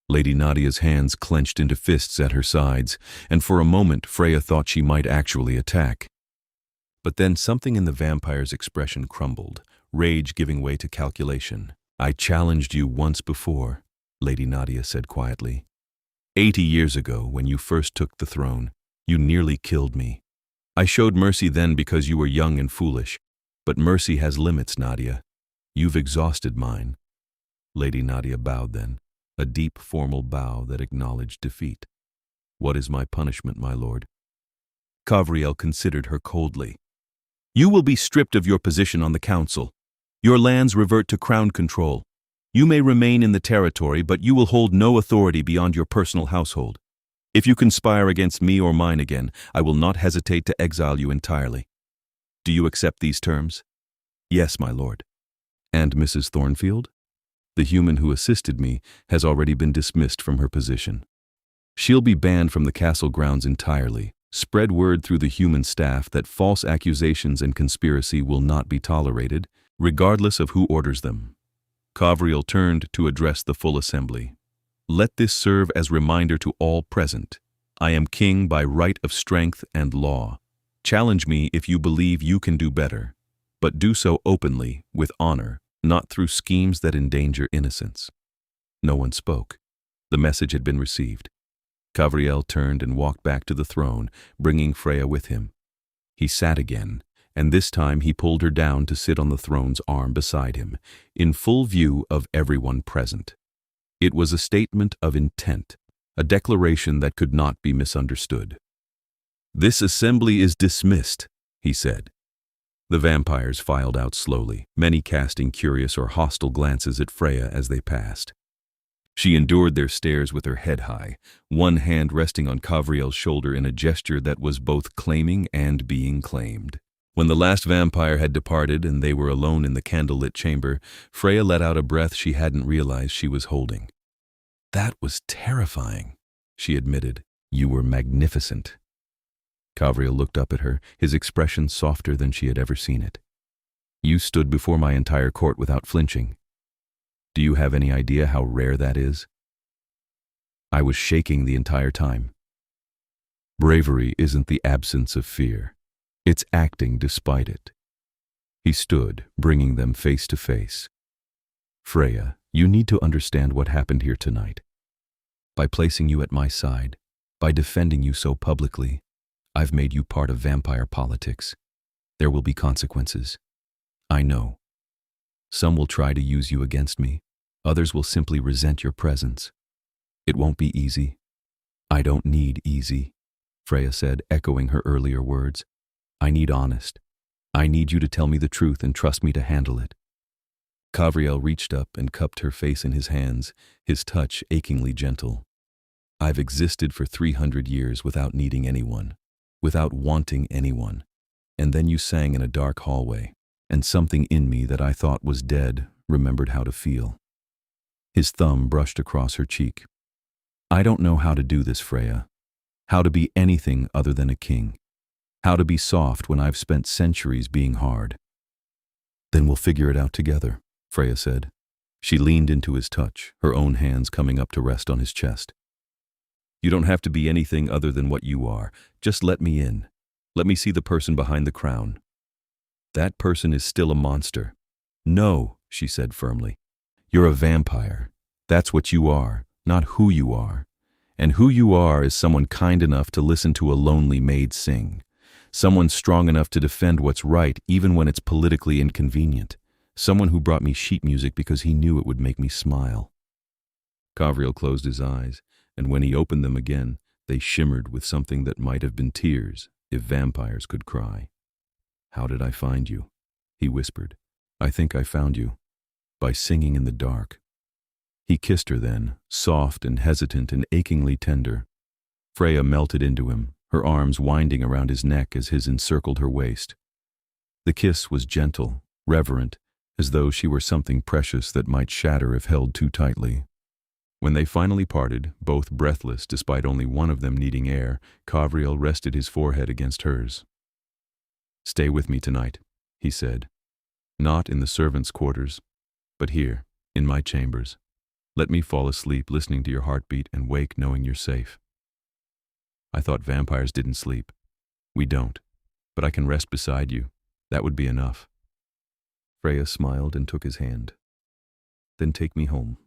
Lady Nadia's hands clenched into fists at her sides, and for a moment Freya thought she might actually attack. But then something in the vampire's expression crumbled, rage giving way to calculation. "I challenged you once before," Lady Nadia said quietly. 80 years ago, when you first took the throne, you nearly killed me. I showed mercy then because you were young and foolish, but mercy has limits, Nadia. You've exhausted mine." Lady Nadia bowed then, a deep formal bow that acknowledged defeat. "What is my punishment, my lord?" Qavriel considered her coldly. "You will be stripped of your position on the council. Your lands revert to crown control. You may remain in the territory, but you will hold no authority beyond your personal household. If you conspire against me or mine again, I will not hesitate to exile you entirely. Do you accept these terms?" "Yes, my lord." "And Mrs. Thornfield? The human who assisted me has already been dismissed from her position. She'll be banned from the castle grounds entirely, Spread word through the human staff that false accusations and conspiracy will not be tolerated, regardless of who orders them. Qavriel turned to address the full assembly. Let this serve as reminder to all present. I am king by right of strength and law. Challenge me if you believe you can do better, but do so openly, with honor, not through schemes that endanger innocence. No one spoke. The message had been received. Qavriel turned and walked back to the throne, bringing Freya with him. He sat again, and this time he pulled her down to sit on the throne's arm beside him, in full view of everyone present. It was a statement of intent, a declaration that could not be misunderstood. "This assembly is dismissed," he said. The vampires filed out slowly, many casting curious or hostile glances at Freya as they passed. She endured their stares with her head high, one hand resting on Qavriel's shoulder in a gesture that was both claiming and being claimed. When the last vampire had departed and they were alone in the candlelit chamber, Freya let out a breath she hadn't realized she was holding. "That was terrifying," she admitted. "You were magnificent." Qavriel looked up at her, his expression softer than she had ever seen it. "You stood before my entire court without flinching. Do you have any idea how rare that is?" I was shaking the entire time. Bravery isn't the absence of fear. It's acting despite it. He stood, bringing them face to face. "Freya, you need to understand what happened here tonight. By placing you at my side, by defending you so publicly, I've made you part of vampire politics. There will be consequences. I know. Some will try to use you against me. Others will simply resent your presence. It won't be easy. I don't need easy," Freya said, echoing her earlier words. "I need honest. I need you to tell me the truth and trust me to handle it." Qavriel reached up and cupped her face in his hands, his touch achingly gentle. "I've existed for 300 years without needing anyone, without wanting anyone. And then you sang in a dark hallway, and something in me that I thought was dead remembered how to feel." His thumb brushed across her cheek. "I don't know how to do this, Freya. How to be anything other than a king. How to be soft when I've spent centuries being hard." "Then we'll figure it out together," Freya said. She leaned into his touch, her own hands coming up to rest on his chest. "You don't have to be anything other than what you are. Just let me in. Let me see the person behind the crown." "That person is still a monster." "No," she said firmly. "You're a vampire. That's what you are, not who you are. And who you are is someone kind enough to listen to a lonely maid sing. Someone strong enough to defend what's right even when it's politically inconvenient. Someone who brought me sheet music because he knew it would make me smile." Qavriel closed his eyes, and when he opened them again, they shimmered with something that might have been tears if vampires could cry. "How did I find you?" he whispered. "I think I found you. By singing in the dark." He kissed her then, soft and hesitant and achingly tender. Freya melted into him, her arms winding around his neck as his encircled her waist. The kiss was gentle, reverent, as though she were something precious that might shatter if held too tightly. When they finally parted, both breathless despite only one of them needing air, Qavriel rested his forehead against hers. "Stay with me tonight," he said. "Not in the servants' quarters, but here, in my chambers. Let me fall asleep listening to your heartbeat and wake knowing you're safe." "I thought vampires didn't sleep." "We don't, but I can rest beside you. That would be enough." Freya smiled and took his hand. "Then take me home."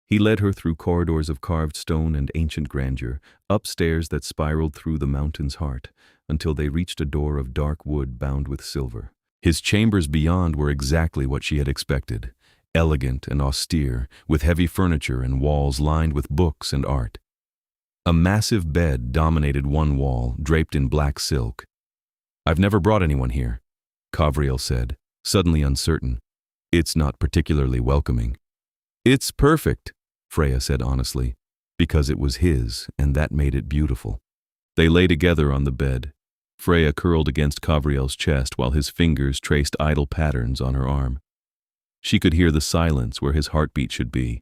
He led her through corridors of carved stone and ancient grandeur, up stairs that spiraled through the mountain's heart, until they reached a door of dark wood bound with silver. His chambers beyond were exactly what she had expected, elegant and austere, with heavy furniture and walls lined with books and art. A massive bed dominated one wall, draped in black silk. "I've never brought anyone here," Qavriel said, suddenly uncertain. "It's not particularly welcoming." "It's perfect," Freya said honestly, "because it was his, and that made it beautiful." They lay together on the bed, Freya curled against Qavriel's chest while his fingers traced idle patterns on her arm. She could hear the silence where his heartbeat should be,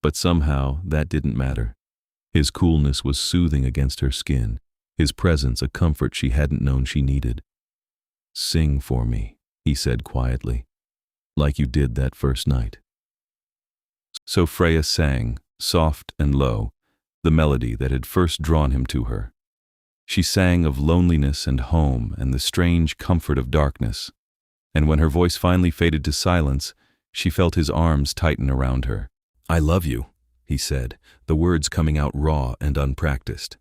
but somehow that didn't matter. His coolness was soothing against her skin, his presence a comfort she hadn't known she needed. "Sing for me," he said quietly, "like you did that first night." So Freya sang, soft and low, the melody that had first drawn him to her. She sang of loneliness and home and the strange comfort of darkness, and when her voice finally faded to silence, she felt his arms tighten around her. "I love you," he said, the words coming out raw and unpracticed.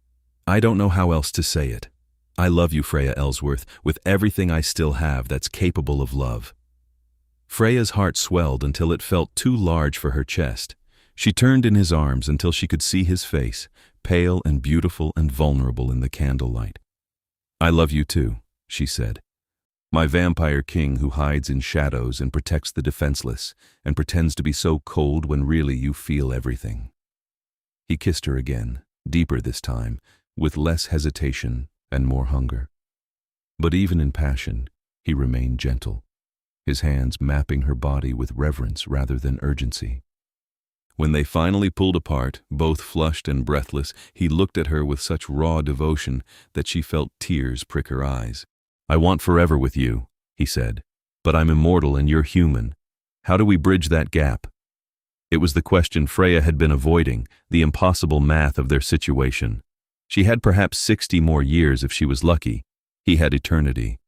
"I don't know how else to say it. I love you, Freya Ellsworth, with everything I still have that's capable of love." Freya's heart swelled until it felt too large for her chest. She turned in his arms until she could see his face, pale and beautiful and vulnerable in the candlelight. "I love you too," she said. "My vampire king who hides in shadows and protects the defenseless and pretends to be so cold when really you feel everything." He kissed her again, deeper this time, with less hesitation and more hunger. But even in passion, he remained gentle, his hands mapping her body with reverence rather than urgency. When they finally pulled apart, both flushed and breathless, he looked at her with such raw devotion that she felt tears prick her eyes. "I want forever with you," he said, "but I'm immortal and you're human. How do we bridge that gap?" It was the question Freya had been avoiding, the impossible math of their situation. She had perhaps 60 more years if she was lucky. He had eternity.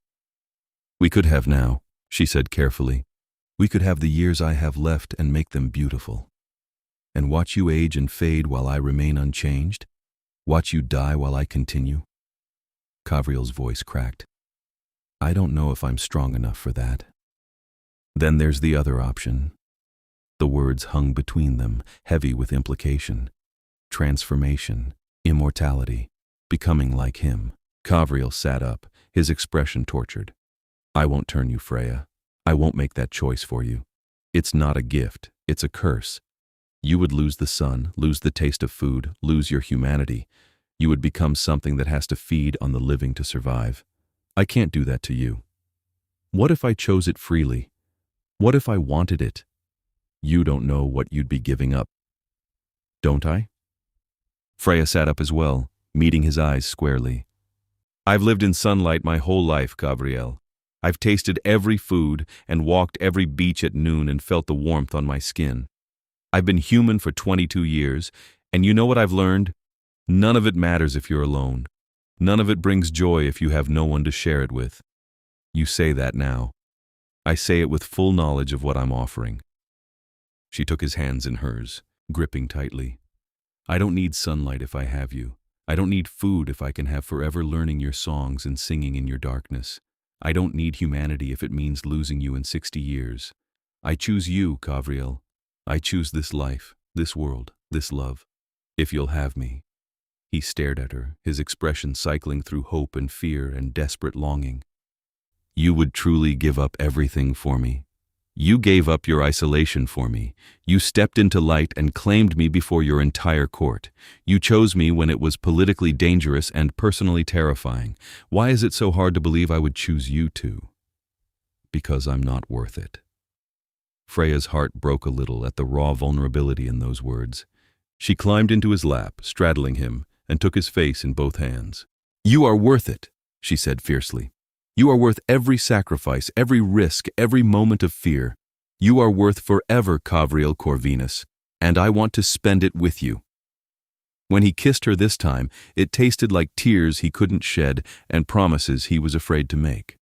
"We could have now," she said carefully. "We could have the years I have left and make them beautiful. And watch you age and fade while I remain unchanged? Watch you die while I continue?" Qavriel's voice cracked. "I don't know if I'm strong enough for that." "Then there's the other option." The words hung between them, heavy with implication. Transformation, immortality, becoming like him. Qavriel sat up, his expression tortured. "I won't turn you, Freya. I won't make that choice for you. It's not a gift, it's a curse. You would lose the sun, lose the taste of food, lose your humanity. You would become something that has to feed on the living to survive. I can't do that to you. What if I chose it freely? What if I wanted it? You don't know what you'd be giving up. Don't I?" Freya sat up as well, meeting his eyes squarely. "I've lived in sunlight my whole life, Qavriel. I've tasted every food and walked every beach at noon and felt the warmth on my skin. I've been human for 22 years, and you know what I've learned? None of it matters if you're alone. None of it brings joy if you have no one to share it with. You say that now. I say it with full knowledge of what I'm offering." She took his hands in hers, gripping tightly. "I don't need sunlight if I have you. I don't need food if I can have forever learning your songs and singing in your darkness. I don't need humanity if it means losing you in 60 years. I choose you, Qavriel. I choose this life, this world, this love. If you'll have me." He stared at her, his expression cycling through hope and fear and desperate longing. "You would truly give up everything for me. You gave up your isolation for me. You stepped into light and claimed me before your entire court. You chose me when it was politically dangerous and personally terrifying. Why is it so hard to believe I would choose you too?" "Because I'm not worth it." Freya's heart broke a little at the raw vulnerability in those words. She climbed into his lap, straddling him, and took his face in both hands. "You are worth it," she said fiercely. "You are worth every sacrifice, every risk, every moment of fear. You are worth forever, Qavriel Corvinus, and I want to spend it with you." When he kissed her this time, it tasted like tears he couldn't shed and promises he was afraid to make.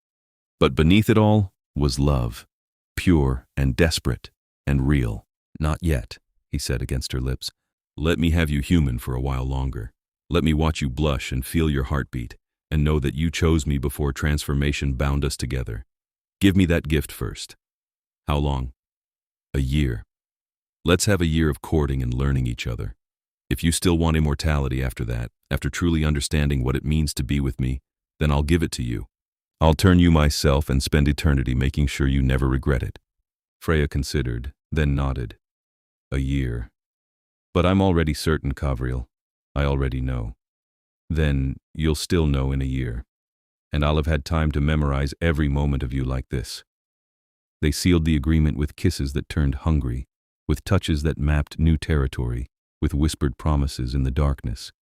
But beneath it all was love, pure and desperate and real. "Not yet," he said against her lips. "Let me have you human for a while longer. Let me watch you blush and feel your heartbeat, and know that you chose me before transformation bound us together. Give me that gift first." "How long?" "A year. Let's have a year of courting and learning each other. If you still want immortality after that, after truly understanding what it means to be with me, then I'll give it to you. I'll turn you myself and spend eternity making sure you never regret it." Freya considered, then nodded. "A year. But I'm already certain, Qavriel. I already know." "Then you'll still know in a year. And I'll have had time to memorize every moment of you like this." They sealed the agreement with kisses that turned hungry, with touches that mapped new territory, with whispered promises in the darkness.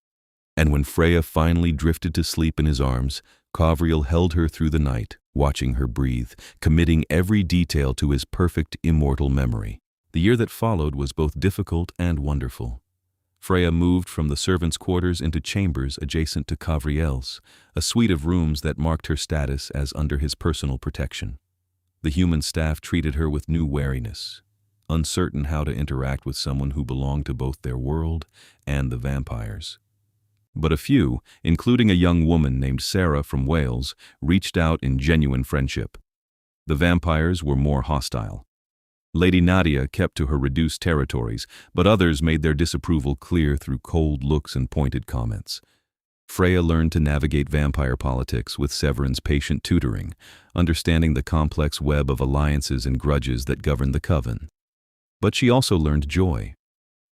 And when Freya finally drifted to sleep in his arms, Qavriel held her through the night, watching her breathe, committing every detail to his perfect immortal memory. The year that followed was both difficult and wonderful. Freya moved from the servants' quarters into chambers adjacent to Qavriel's, a suite of rooms that marked her status as under his personal protection. The human staff treated her with new wariness, uncertain how to interact with someone who belonged to both their world and the vampires. But a few, including a young woman named Sarah from Wales, reached out in genuine friendship. The vampires were more hostile. Lady Nadia kept to her reduced territories, but others made their disapproval clear through cold looks and pointed comments. Freya learned to navigate vampire politics with Severin's patient tutoring, understanding the complex web of alliances and grudges that governed the coven. But she also learned joy.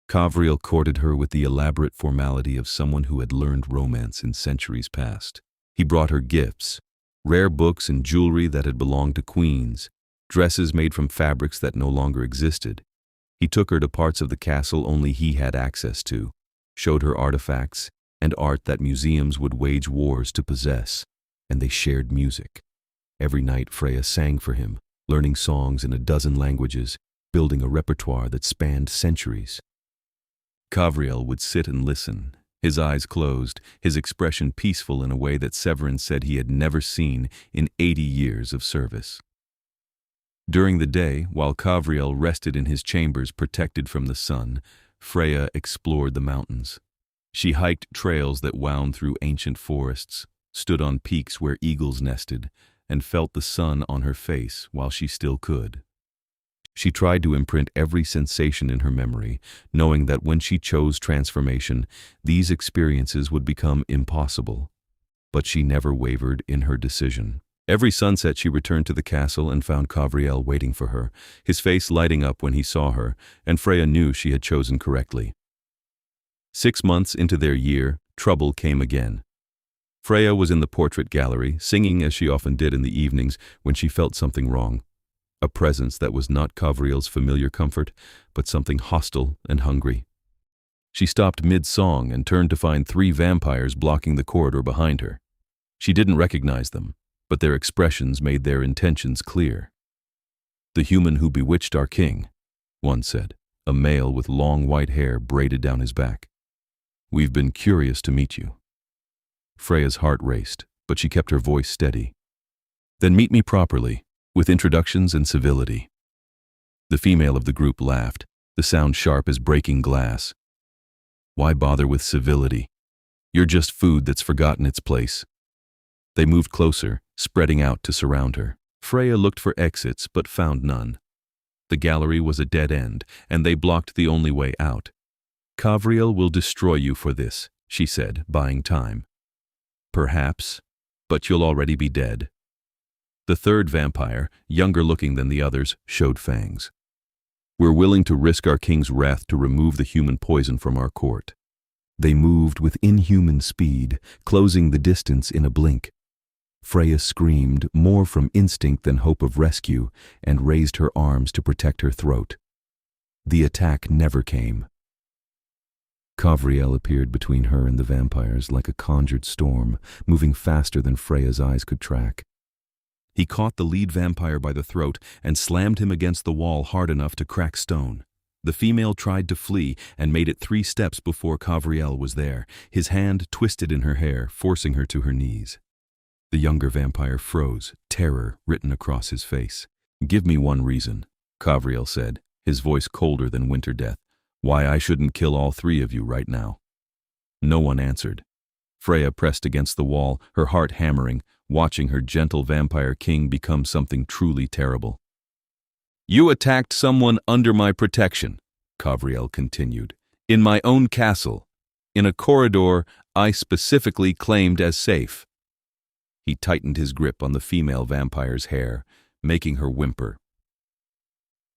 Qavriel courted her with the elaborate formality of someone who had learned romance in centuries past. He brought her gifts, rare books and jewelry that had belonged to queens, dresses made from fabrics that no longer existed. He took her to parts of the castle only he had access to, showed her artifacts and art that museums would wage wars to possess, and they shared music. Every night Freya sang for him, learning songs in a dozen languages, building a repertoire that spanned centuries. Qavriel would sit and listen, his eyes closed, his expression peaceful in a way that Severin said he had never seen in 80 years of service. During the day, while Qavriel rested in his chambers protected from the sun, Freya explored the mountains. She hiked trails that wound through ancient forests, stood on peaks where eagles nested, and felt the sun on her face while she still could. She tried to imprint every sensation in her memory, knowing that when she chose transformation, these experiences would become impossible. But she never wavered in her decision. Every sunset she returned to the castle and found Qavriel waiting for her, his face lighting up when he saw her, and Freya knew she had chosen correctly. 6 months into their year, trouble came again. Freya was in the portrait gallery, singing as she often did in the evenings when she felt something wrong. A presence that was not Qavriel's familiar comfort, but something hostile and hungry. She stopped mid-song and turned to find 3 vampires blocking the corridor behind her. She didn't recognize them, but their expressions made their intentions clear. "The human who bewitched our king," one said, a male with long white hair braided down his back. "We've been curious to meet you." Freya's heart raced, but she kept her voice steady. "Then meet me properly, with introductions and civility." The female of the group laughed, the sound sharp as breaking glass. "Why bother with civility? You're just food that's forgotten its place." They moved closer, spreading out to surround her. Freya looked for exits but found none. The gallery was a dead end, and they blocked the only way out. "Qavriel will destroy you for this," she said, buying time. "Perhaps, but you'll already be dead." The third vampire, younger looking than the others, showed fangs. "We're willing to risk our king's wrath to remove the human poison from our court." They moved with inhuman speed, closing the distance in a blink. Freya screamed, more from instinct than hope of rescue, and raised her arms to protect her throat. The attack never came. Qavriel appeared between her and the vampires like a conjured storm, moving faster than Freya's eyes could track. He caught the lead vampire by the throat and slammed him against the wall hard enough to crack stone. The female tried to flee and made it 3 steps before Qavriel was there, his hand twisted in her hair, forcing her to her knees. The younger vampire froze, terror written across his face. "Give me one reason," Qavriel said, his voice colder than winter death, "why I shouldn't kill all 3 of you right now." No one answered. Freya pressed against the wall, her heart hammering, watching her gentle vampire king become something truly terrible. "You attacked someone under my protection," Qavriel continued, "in my own castle, in a corridor I specifically claimed as safe." He tightened his grip on the female vampire's hair, making her whimper.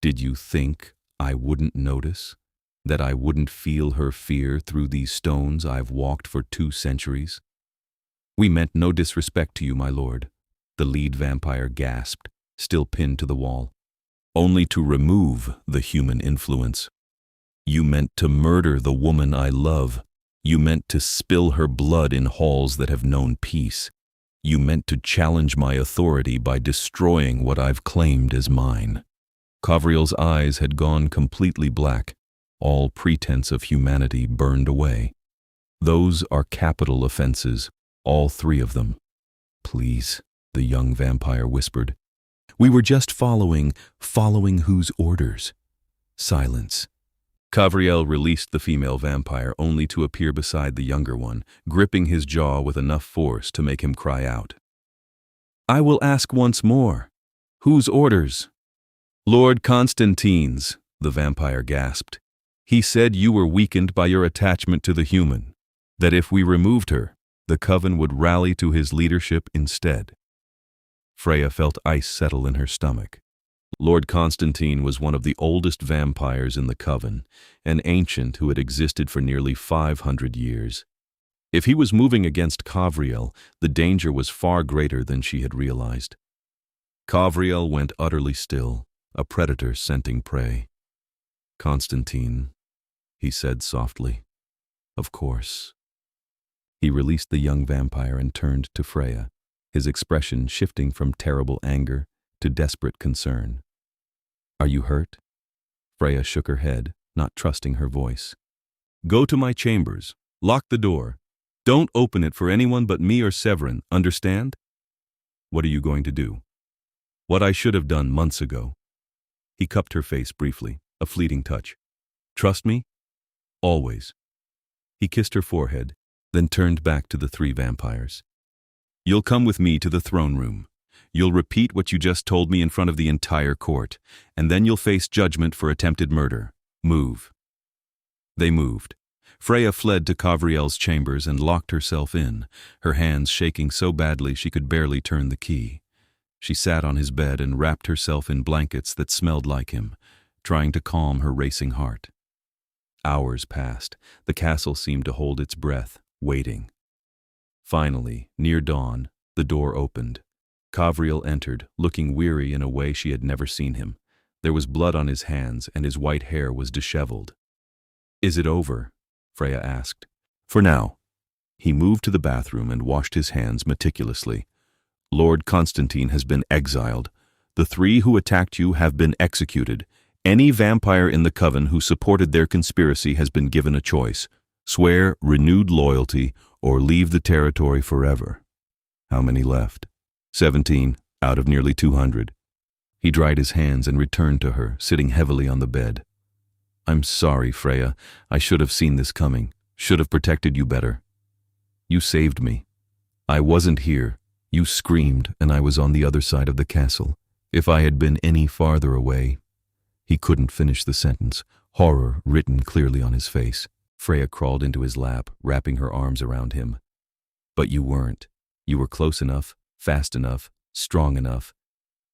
"Did you think I wouldn't notice? That I wouldn't feel her fear through these stones I've walked for 2 centuries? We meant no disrespect to you, my lord," the lead vampire gasped, still pinned to the wall. "Only to remove the human influence. You meant to murder the woman I love, You meant to spill her blood in halls that have known peace. You meant to challenge my authority by destroying what I've claimed as mine." Qavriel's eyes had gone completely black. All pretense of humanity burned away. "Those are capital offenses, all three of them." "Please," the young vampire whispered. "We were just following whose orders?" Silence. Qavriel released the female vampire only to appear beside the younger one, gripping his jaw with enough force to make him cry out. "I will ask once more. Whose orders?" "Lord Constantine's," the vampire gasped. "He said you were weakened by your attachment to the human, that if we removed her, the coven would rally to his leadership instead." Freya felt ice settle in her stomach. Lord Constantine was one of the oldest vampires in the coven, an ancient who had existed for nearly 500 years. If he was moving against Qavriel, the danger was far greater than she had realized. Qavriel went utterly still, a predator scenting prey. "Constantine," he said softly. "Of course." He released the young vampire and turned to Freya, his expression shifting from terrible anger to desperate concern. "Are you hurt?" Freya shook her head, not trusting her voice. "Go to my chambers. Lock the door. Don't open it for anyone but me or Severin, understand?" "What are you going to do?" "What I should have done months ago." He cupped her face briefly, a fleeting touch. "Trust me?" "Always." He kissed her forehead, then turned back to the three vampires. "You'll come with me to the throne room. You'll repeat what you just told me in front of the entire court, and then you'll face judgment for attempted murder. Move." They moved. Freya fled to Qavriel's chambers and locked herself in, her hands shaking so badly she could barely turn the key. She sat on his bed and wrapped herself in blankets that smelled like him, trying to calm her racing heart. Hours passed. The castle seemed to hold its breath, waiting. Finally, near dawn, the door opened. Qavriel entered, looking weary in a way she had never seen him. There was blood on his hands, and his white hair was disheveled. "Is it over?" Freya asked. "For now." He moved to the bathroom and washed his hands meticulously. "Lord Constantine has been exiled. The three who attacked you have been executed. Any vampire in the coven who supported their conspiracy has been given a choice: swear renewed loyalty or leave the territory forever." "How many left?" 17, out of nearly 200. He dried his hands and returned to her, sitting heavily on the bed. "I'm sorry, Freya. I should have seen this coming, should have protected you better. You saved me. I wasn't here. You screamed, and I was on the other side of the castle. If I had been any farther away—" He couldn't finish the sentence, horror written clearly on his face. Freya crawled into his lap, wrapping her arms around him. "But you weren't. You were close enough, fast enough, strong enough.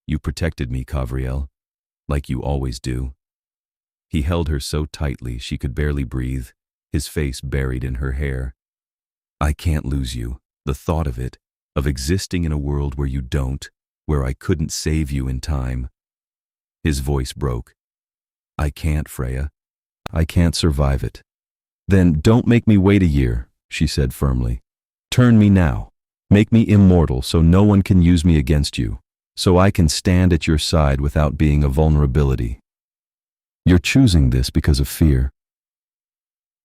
You protected me, Qavriel, like you always do." He held her so tightly she could barely breathe, his face buried in her hair. "I can't lose you. The thought of it, of existing in a world where you don't, where I couldn't save you in time." His voice broke. "I can't, Freya. I can't survive it." "Then don't make me wait a year," she said firmly. "Turn me now. Make me immortal so no one can use me against you, so I can stand at your side without being a vulnerability." "You're choosing this because of fear."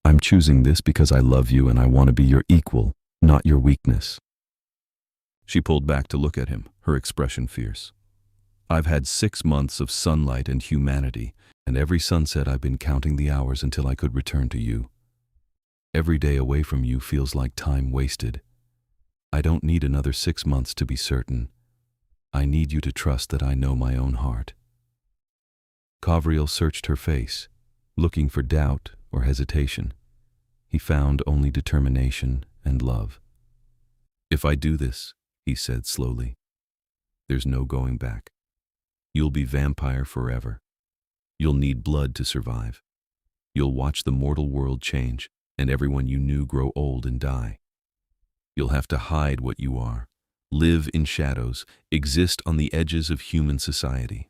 "I'm choosing this because I love you and I want to be your equal, not your weakness." She pulled back to look at him, her expression fierce. "I've had 6 months of sunlight and humanity, and every sunset I've been counting the hours until I could return to you. Every day away from you feels like time wasted. I don't need another 6 months to be certain. I need you to trust that I know my own heart." Qavriel searched her face, looking for doubt or hesitation. He found only determination and love. "If I do this," he said slowly, "there's no going back. You'll be vampire forever. You'll need blood to survive. You'll watch the mortal world change and everyone you knew grow old and die. You'll have to hide what you are, live in shadows, exist on the edges of human society."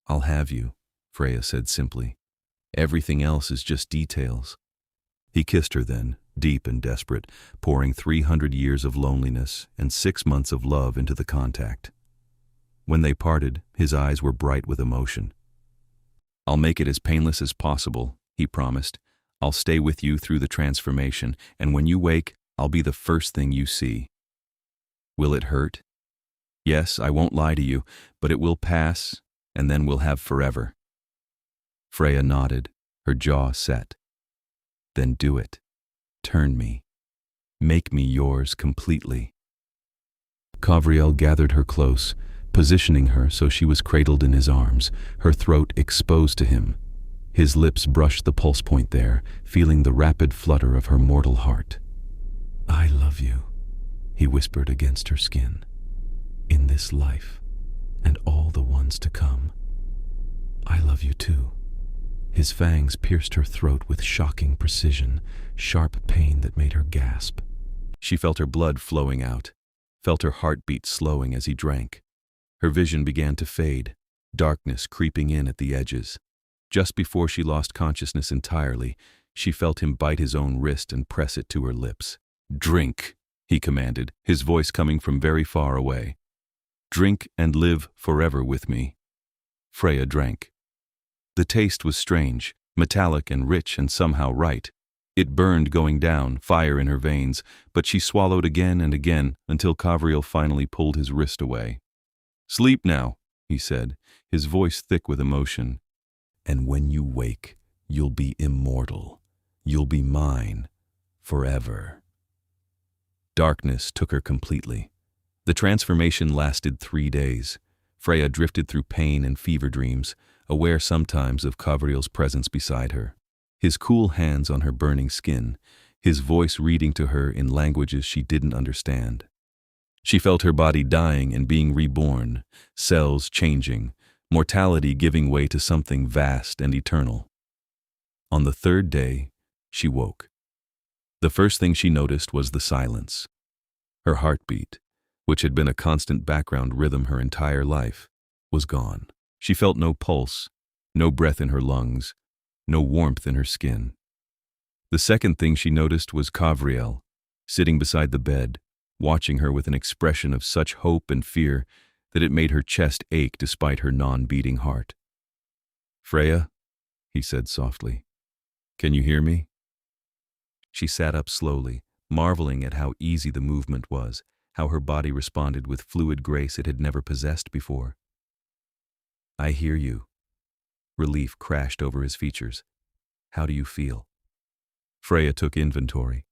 "I'll have you," Freya said simply. "Everything else is just details." He kissed her then, deep and desperate, pouring 300 years of loneliness and 6 months of love into the contact. When they parted, his eyes were bright with emotion. "I'll make it as painless as possible," he promised. "I'll stay with you through the transformation, and when you wake, I'll be the first thing you see." "Will it hurt?" "Yes, I won't lie to you, but it will pass, and then we'll have forever." Freya nodded, her jaw set. "Then do it. Turn me. Make me yours completely." Qavriel gathered her close, positioning her so she was cradled in his arms, her throat exposed to him. His lips brushed the pulse point there, feeling the rapid flutter of her mortal heart. "I love you," he whispered against her skin. "In this life, and all the ones to come. I love you too." His fangs pierced her throat with shocking precision, sharp pain that made her gasp. She felt her blood flowing out, felt her heartbeat slowing as he drank. Her vision began to fade, darkness creeping in at the edges. Just before she lost consciousness entirely, she felt him bite his own wrist and press it to her lips. "Drink," he commanded, his voice coming from very far away. "Drink and live forever with me." Freya drank. The taste was strange, metallic and rich and somehow right. It burned going down, fire in her veins, but she swallowed again and again until Qavriel finally pulled his wrist away. "Sleep now," he said, his voice thick with emotion. "And when you wake, you'll be immortal. You'll be mine, forever." Darkness took her completely. The transformation lasted 3 days. Freya drifted through pain and fever dreams, aware sometimes of Qavriel's presence beside her. His cool hands on her burning skin, his voice reading to her in languages she didn't understand. She felt her body dying and being reborn, cells changing, mortality giving way to something vast and eternal. On the 3rd day, she woke. The first thing she noticed was the silence. Her heartbeat, which had been a constant background rhythm her entire life, was gone. She felt no pulse, no breath in her lungs, no warmth in her skin. The second thing she noticed was Qavriel, sitting beside the bed, watching her with an expression of such hope and fear that it made her chest ache despite her non-beating heart. "Freya," he said softly, "can you hear me?" She sat up slowly, marveling at how easy the movement was, how her body responded with fluid grace it had never possessed before. "I hear you." Relief crashed over his features. "How do you feel?" Freya took inventory.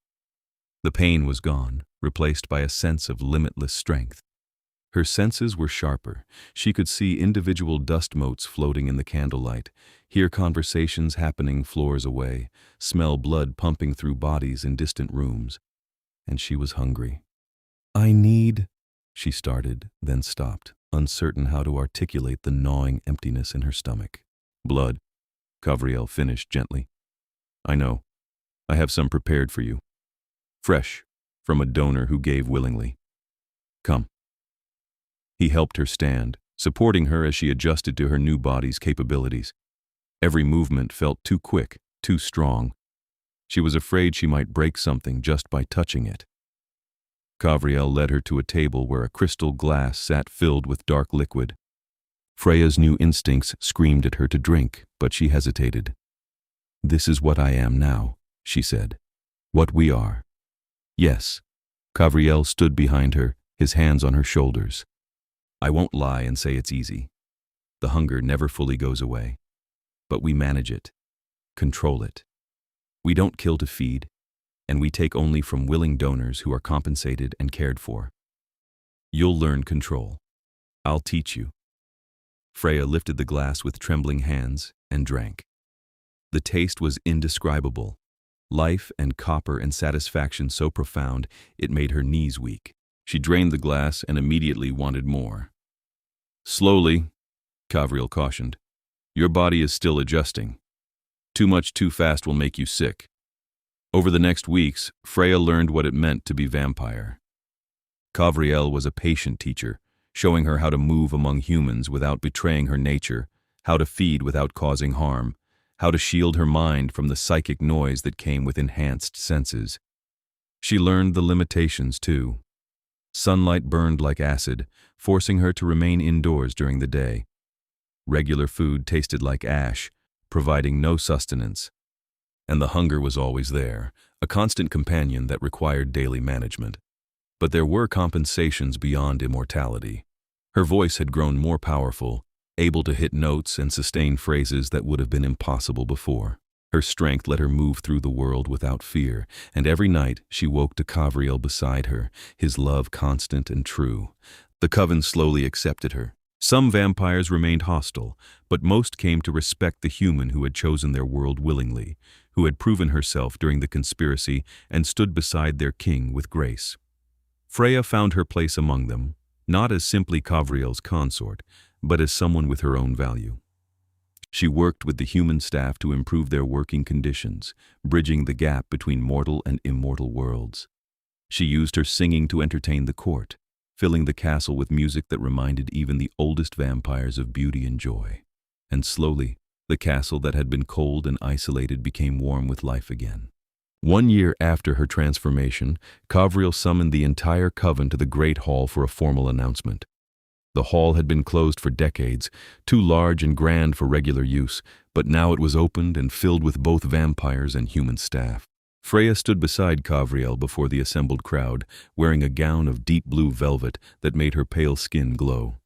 The pain was gone, replaced by a sense of limitless strength. Her senses were sharper. She could see individual dust motes floating in the candlelight, hear conversations happening floors away, smell blood pumping through bodies in distant rooms. And she was hungry. "I need," she started, then stopped, uncertain how to articulate the gnawing emptiness in her stomach. "Blood," Qavriel finished gently. "I know. I have some prepared for you. Fresh, from a donor who gave willingly. Come." He helped her stand, supporting her as she adjusted to her new body's capabilities. Every movement felt too quick, too strong. She was afraid she might break something just by touching it. Qavriel led her to a table where a crystal glass sat filled with dark liquid. Freya's new instincts screamed at her to drink, but she hesitated. "This is what I am now," she said. "What we are." "Yes." Qavriel stood behind her, his hands on her shoulders. "I won't lie and say it's easy. The hunger never fully goes away. But we manage it, control it. We don't kill to feed, and we take only from willing donors who are compensated and cared for. You'll learn control. I'll teach you." Freya lifted the glass with trembling hands and drank. The taste was indescribable. Life and copper and satisfaction so profound it made her knees weak. She drained the glass and immediately wanted more. "Slowly," Qavriel cautioned. "Your body is still adjusting. Too much too fast will make you sick." Over the next weeks, Freya learned what it meant to be vampire. Qavriel was a patient teacher, showing her how to move among humans without betraying her nature, how to feed without causing harm, how to shield her mind from the psychic noise that came with enhanced senses. She learned the limitations, too. Sunlight burned like acid, forcing her to remain indoors during the day. Regular food tasted like ash, providing no sustenance. And the hunger was always there, a constant companion that required daily management. But there were compensations beyond immortality. Her voice had grown more powerful, able to hit notes and sustain phrases that would have been impossible before. Her strength let her move through the world without fear, and every night she woke to Qavriel beside her, his love constant and true. The coven slowly accepted her. Some vampires remained hostile, but most came to respect the human who had chosen their world willingly, who had proven herself during the conspiracy and stood beside their king with grace. Freya found her place among them, not as simply Qavriel's consort, but as someone with her own value. She worked with the human staff to improve their working conditions, bridging the gap between mortal and immortal worlds. She used her singing to entertain the court, filling the castle with music that reminded even the oldest vampires of beauty and joy. And slowly, the castle that had been cold and isolated became warm with life again. 1 year after her transformation, Qavriel summoned the entire coven to the Great Hall for a formal announcement. The hall had been closed for decades, too large and grand for regular use, but now it was opened and filled with both vampires and human staff. Freya stood beside Qavriel before the assembled crowd, wearing a gown of deep blue velvet that made her pale skin glow.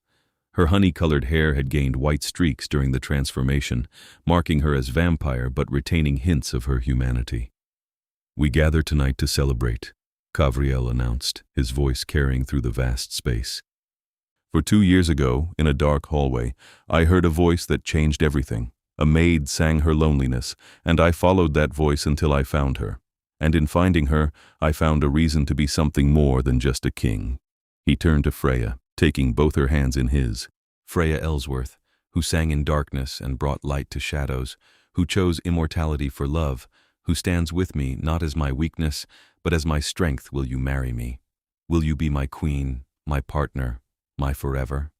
Her honey-colored hair had gained white streaks during the transformation, marking her as vampire but retaining hints of her humanity. "We gather tonight to celebrate," Qavriel announced, his voice carrying through the vast space. "For 2 years ago, in a dark hallway, I heard a voice that changed everything. A maid sang her loneliness, and I followed that voice until I found her. And in finding her, I found a reason to be something more than just a king." He turned to Freya, taking both her hands in his. Freya Ellsworth, who sang in darkness and brought light to shadows, who chose immortality for love, who stands with me not as my weakness, but as my strength. Will you marry me? Will you be my queen, my partner, my forever?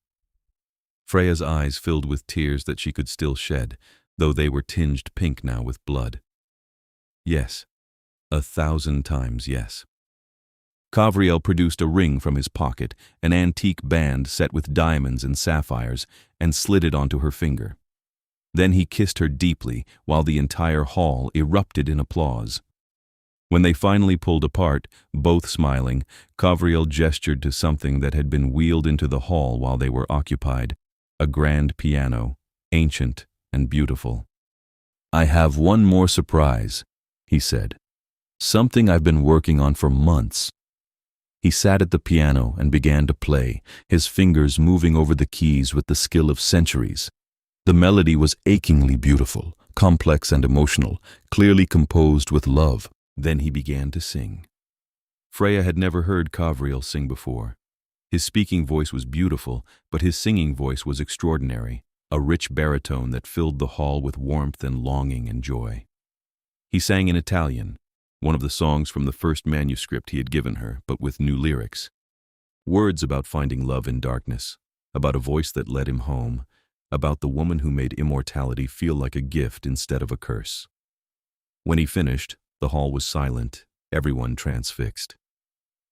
Freya's eyes filled with tears that she could still shed, though they were tinged pink now with blood. Yes, 1,000 times yes. Qavriel produced a ring from his pocket, an antique band set with diamonds and sapphires, and slid it onto her finger. Then he kissed her deeply, while the entire hall erupted in applause. When they finally pulled apart, both smiling, Qavriel gestured to something that had been wheeled into the hall while they were occupied, a grand piano, ancient and beautiful. "I have one more surprise," he said. "Something I've been working on for months." He sat at the piano and began to play, his fingers moving over the keys with the skill of centuries. The melody was achingly beautiful, complex and emotional, clearly composed with love. Then he began to sing. Freya had never heard Qavriel sing before. His speaking voice was beautiful, but his singing voice was extraordinary, a rich baritone that filled the hall with warmth and longing and joy. He sang in Italian, one of the songs from the first manuscript he had given her, but with new lyrics. Words about finding love in darkness, about a voice that led him home, about the woman who made immortality feel like a gift instead of a curse. When he finished, the hall was silent, everyone transfixed.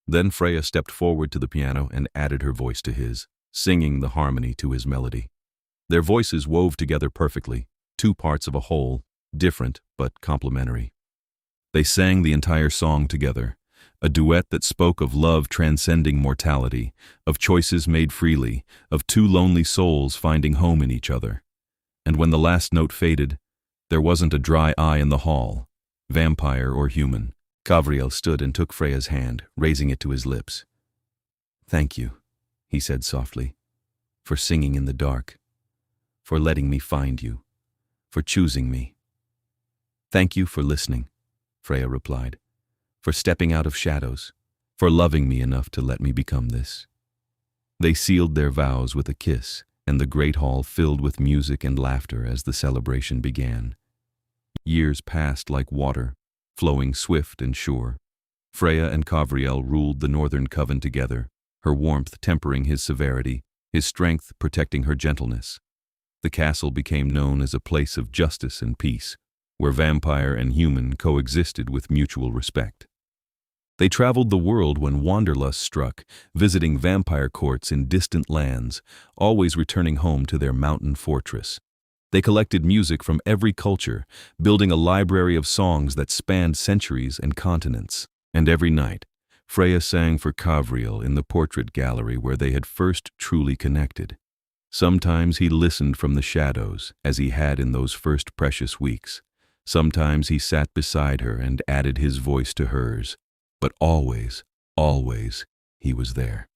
Then Freya stepped forward to the piano and added her voice to his, singing the harmony to his melody. Their voices wove together perfectly, two parts of a whole, different but complementary. They sang the entire song together, a duet that spoke of love transcending mortality, of choices made freely, of two lonely souls finding home in each other. And when the last note faded, there wasn't a dry eye in the hall, vampire or human. Qavriel stood and took Freya's hand, raising it to his lips. "Thank you," he said softly, "for singing in the dark, for letting me find you, for choosing me." "Thank you for listening," Freya replied, "for stepping out of shadows, for loving me enough to let me become this." They sealed their vows with a kiss, and the great hall filled with music and laughter as the celebration began. Years passed like water, flowing swift and sure. Freya and Qavriel ruled the northern coven together, her warmth tempering his severity, his strength protecting her gentleness. The castle became known as a place of justice and peace, where vampire and human coexisted with mutual respect. They traveled the world when wanderlust struck, visiting vampire courts in distant lands, always returning home to their mountain fortress. They collected music from every culture, building a library of songs that spanned centuries and continents. And every night, Freya sang for Qavriel in the portrait gallery where they had first truly connected. Sometimes he listened from the shadows, as he had in those first precious weeks. Sometimes he sat beside her and added his voice to hers. But always, always, he was there.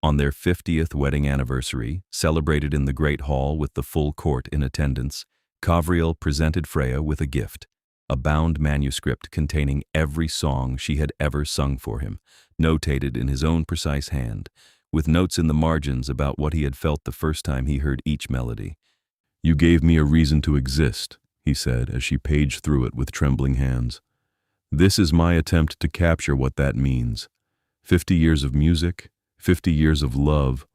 On their 50th wedding anniversary, celebrated in the Great Hall with the full court in attendance, Qavriel presented Freya with a gift, a bound manuscript containing every song she had ever sung for him, notated in his own precise hand, with notes in the margins about what he had felt the first time he heard each melody. "You gave me a reason to exist," he said as she paged through it with trembling hands. "This is my attempt to capture what that means. 50 years of music, 50 years of love,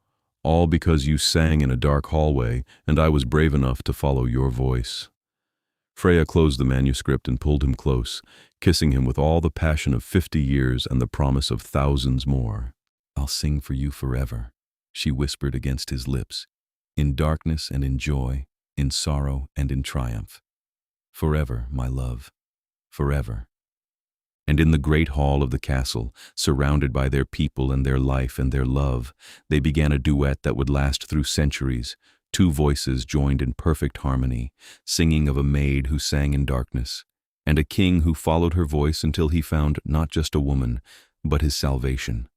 all because you sang in a dark hallway and I was brave enough to follow your voice." Freya closed the manuscript and pulled him close, kissing him with all the passion of 50 years and the promise of thousands more. "I'll sing for you forever," she whispered against his lips, "in darkness and in joy, in sorrow and in triumph. Forever, my love, forever." And in the great hall of the castle, surrounded by their people and their life and their love, they began a duet that would last through centuries, two voices joined in perfect harmony, singing of a maid who sang in darkness, and a king who followed her voice until he found not just a woman, but his salvation.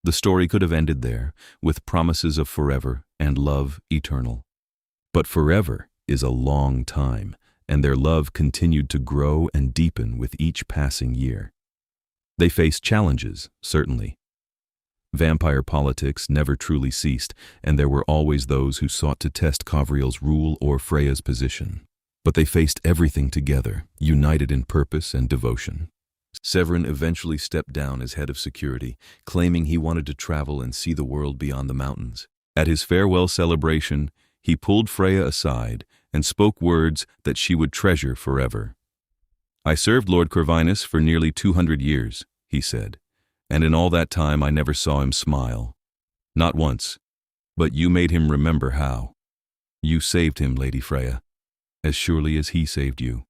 The story could have ended there, with promises of forever and love eternal. But forever is a long time, and their love continued to grow and deepen with each passing year. They faced challenges, certainly. Vampire politics never truly ceased, and there were always those who sought to test Qavriel's rule or Freya's position. But they faced everything together, united in purpose and devotion. Severin eventually stepped down as head of security, claiming he wanted to travel and see the world beyond the mountains. At his farewell celebration, he pulled Freya aside and spoke words that she would treasure forever. "I served Lord Corvinus for nearly 200 years, he said, "and in all that time I never saw him smile. Not once. But you made him remember how. You saved him, Lady Freya, as surely as he saved you."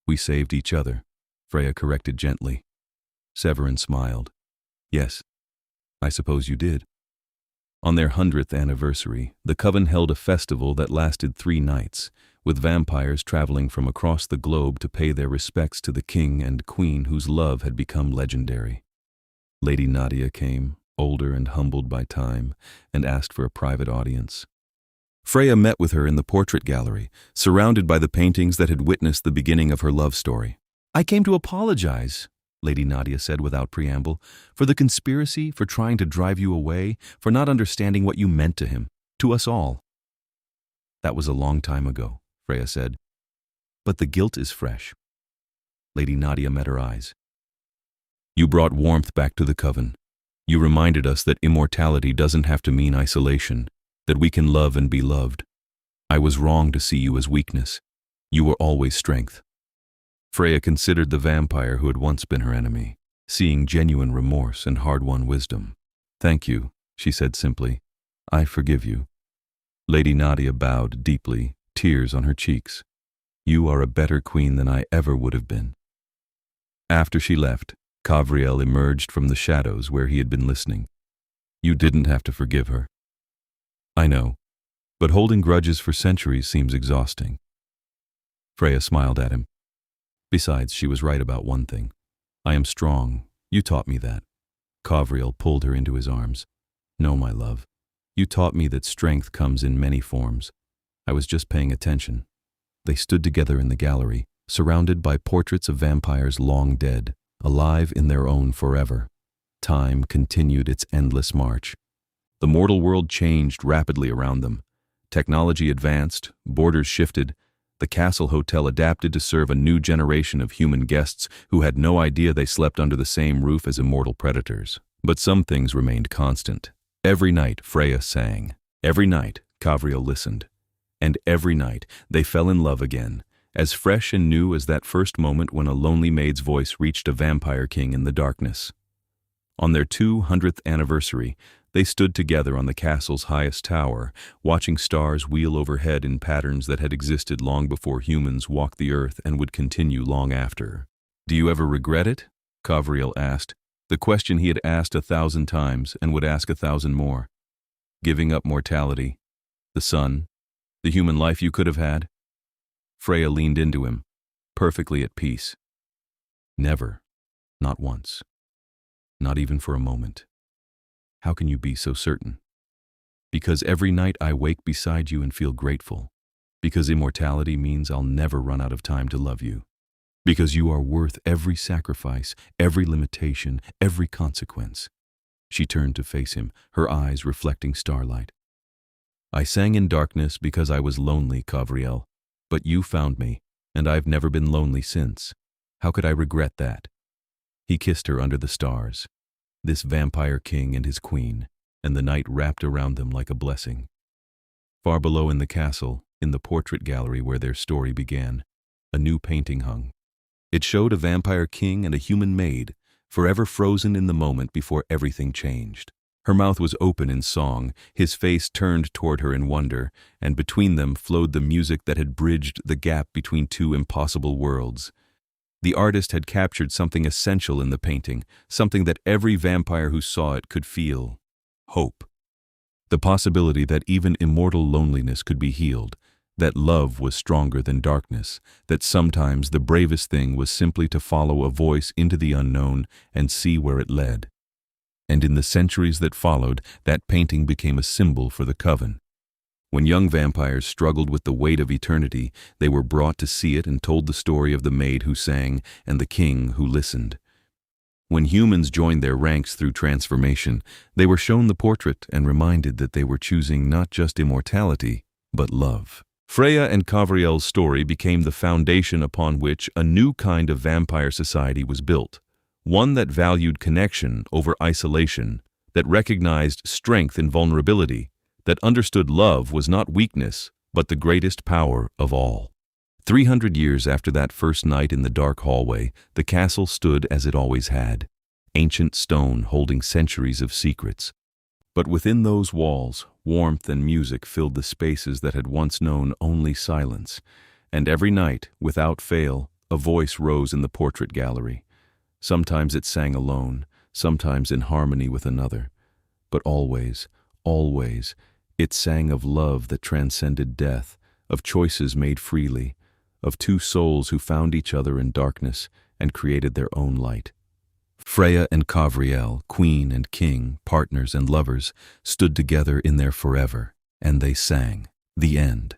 "We saved each other," Freya corrected gently. Severin smiled. "Yes, I suppose you did." On their 100th anniversary, the coven held a festival that lasted 3 nights, with vampires traveling from across the globe to pay their respects to the king and queen whose love had become legendary. Lady Nadia came, older and humbled by time, and asked for a private audience. Freya met with her in the portrait gallery, surrounded by the paintings that had witnessed the beginning of her love story. "I came to apologize," Lady Nadia said without preamble, "for the conspiracy, for trying to drive you away, for not understanding what you meant to him, to us all." "That was a long time ago," Freya said. "But the guilt is fresh." Lady Nadia met her eyes. "You brought warmth back to the coven. You reminded us that immortality doesn't have to mean isolation, that we can love and be loved. I was wrong to see you as weakness. You were always strength." Freya considered the vampire who had once been her enemy, seeing genuine remorse and hard-won wisdom. "Thank you," she said simply. "I forgive you." Lady Nadia bowed deeply, tears on her cheeks. "You are a better queen than I ever would have been." After she left, Qavriel emerged from the shadows where he had been listening. "You didn't have to forgive her." "I know, but holding grudges for centuries seems exhausting." Freya smiled at him. "Besides, she was right about one thing. I am strong. You taught me that." Qavriel pulled her into his arms. "No, my love. You taught me that strength comes in many forms. I was just paying attention." They stood together in the gallery, surrounded by portraits of vampires long dead, alive in their own forever. Time continued its endless march. The mortal world changed rapidly around them. Technology advanced, borders shifted. The castle hotel adapted to serve a new generation of human guests who had no idea they slept under the same roof as immortal predators. But some things remained constant. Every night Freya sang. Every night Qavriel listened. And every night they fell in love again, as fresh and new as that first moment when a lonely maid's voice reached a vampire king in the darkness. On their 200th anniversary, they stood together on the castle's highest tower, watching stars wheel overhead in patterns that had existed long before humans walked the earth and would continue long after. "Do you ever regret it?" Qavriel asked, the question he had asked 1,000 times and would ask 1,000 more. "Giving up mortality, the sun, the human life you could have had?" Freya leaned into him, perfectly at peace. "Never. Not once. Not even for a moment." "How can you be so certain?" "Because every night I wake beside you and feel grateful. Because immortality means I'll never run out of time to love you. Because you are worth every sacrifice, every limitation, every consequence." She turned to face him, her eyes reflecting starlight. "I sang in darkness because I was lonely, Qavriel, but you found me, and I've never been lonely since. How could I regret that?" He kissed her under the stars, this vampire king and his queen, and the night wrapped around them like a blessing. Far below in the castle, in the portrait gallery where their story began, a new painting hung. It showed a vampire king and a human maid, forever frozen in the moment before everything changed. Her mouth was open in song, his face turned toward her in wonder, and between them flowed the music that had bridged the gap between two impossible worlds. The artist had captured something essential in the painting, something that every vampire who saw it could feel: hope. The possibility that even immortal loneliness could be healed, that love was stronger than darkness, that sometimes the bravest thing was simply to follow a voice into the unknown and see where it led. And in the centuries that followed, that painting became a symbol for the coven. When young vampires struggled with the weight of eternity, they were brought to see it and told the story of the maid who sang and the king who listened. When humans joined their ranks through transformation, they were shown the portrait and reminded that they were choosing not just immortality, but love. Freya and Qavriel's story became the foundation upon which a new kind of vampire society was built, one that valued connection over isolation, that recognized strength in vulnerability, that understood love was not weakness, but the greatest power of all. 300 years after that first night in the dark hallway, the castle stood as it always had, ancient stone holding centuries of secrets. But within those walls, warmth and music filled the spaces that had once known only silence, and every night, without fail, a voice rose in the portrait gallery. Sometimes it sang alone, sometimes in harmony with another, but always, always, it sang of love that transcended death, of choices made freely, of two souls who found each other in darkness and created their own light. Freya and Qavriel, queen and king, partners and lovers, stood together in their forever, and they sang. The end.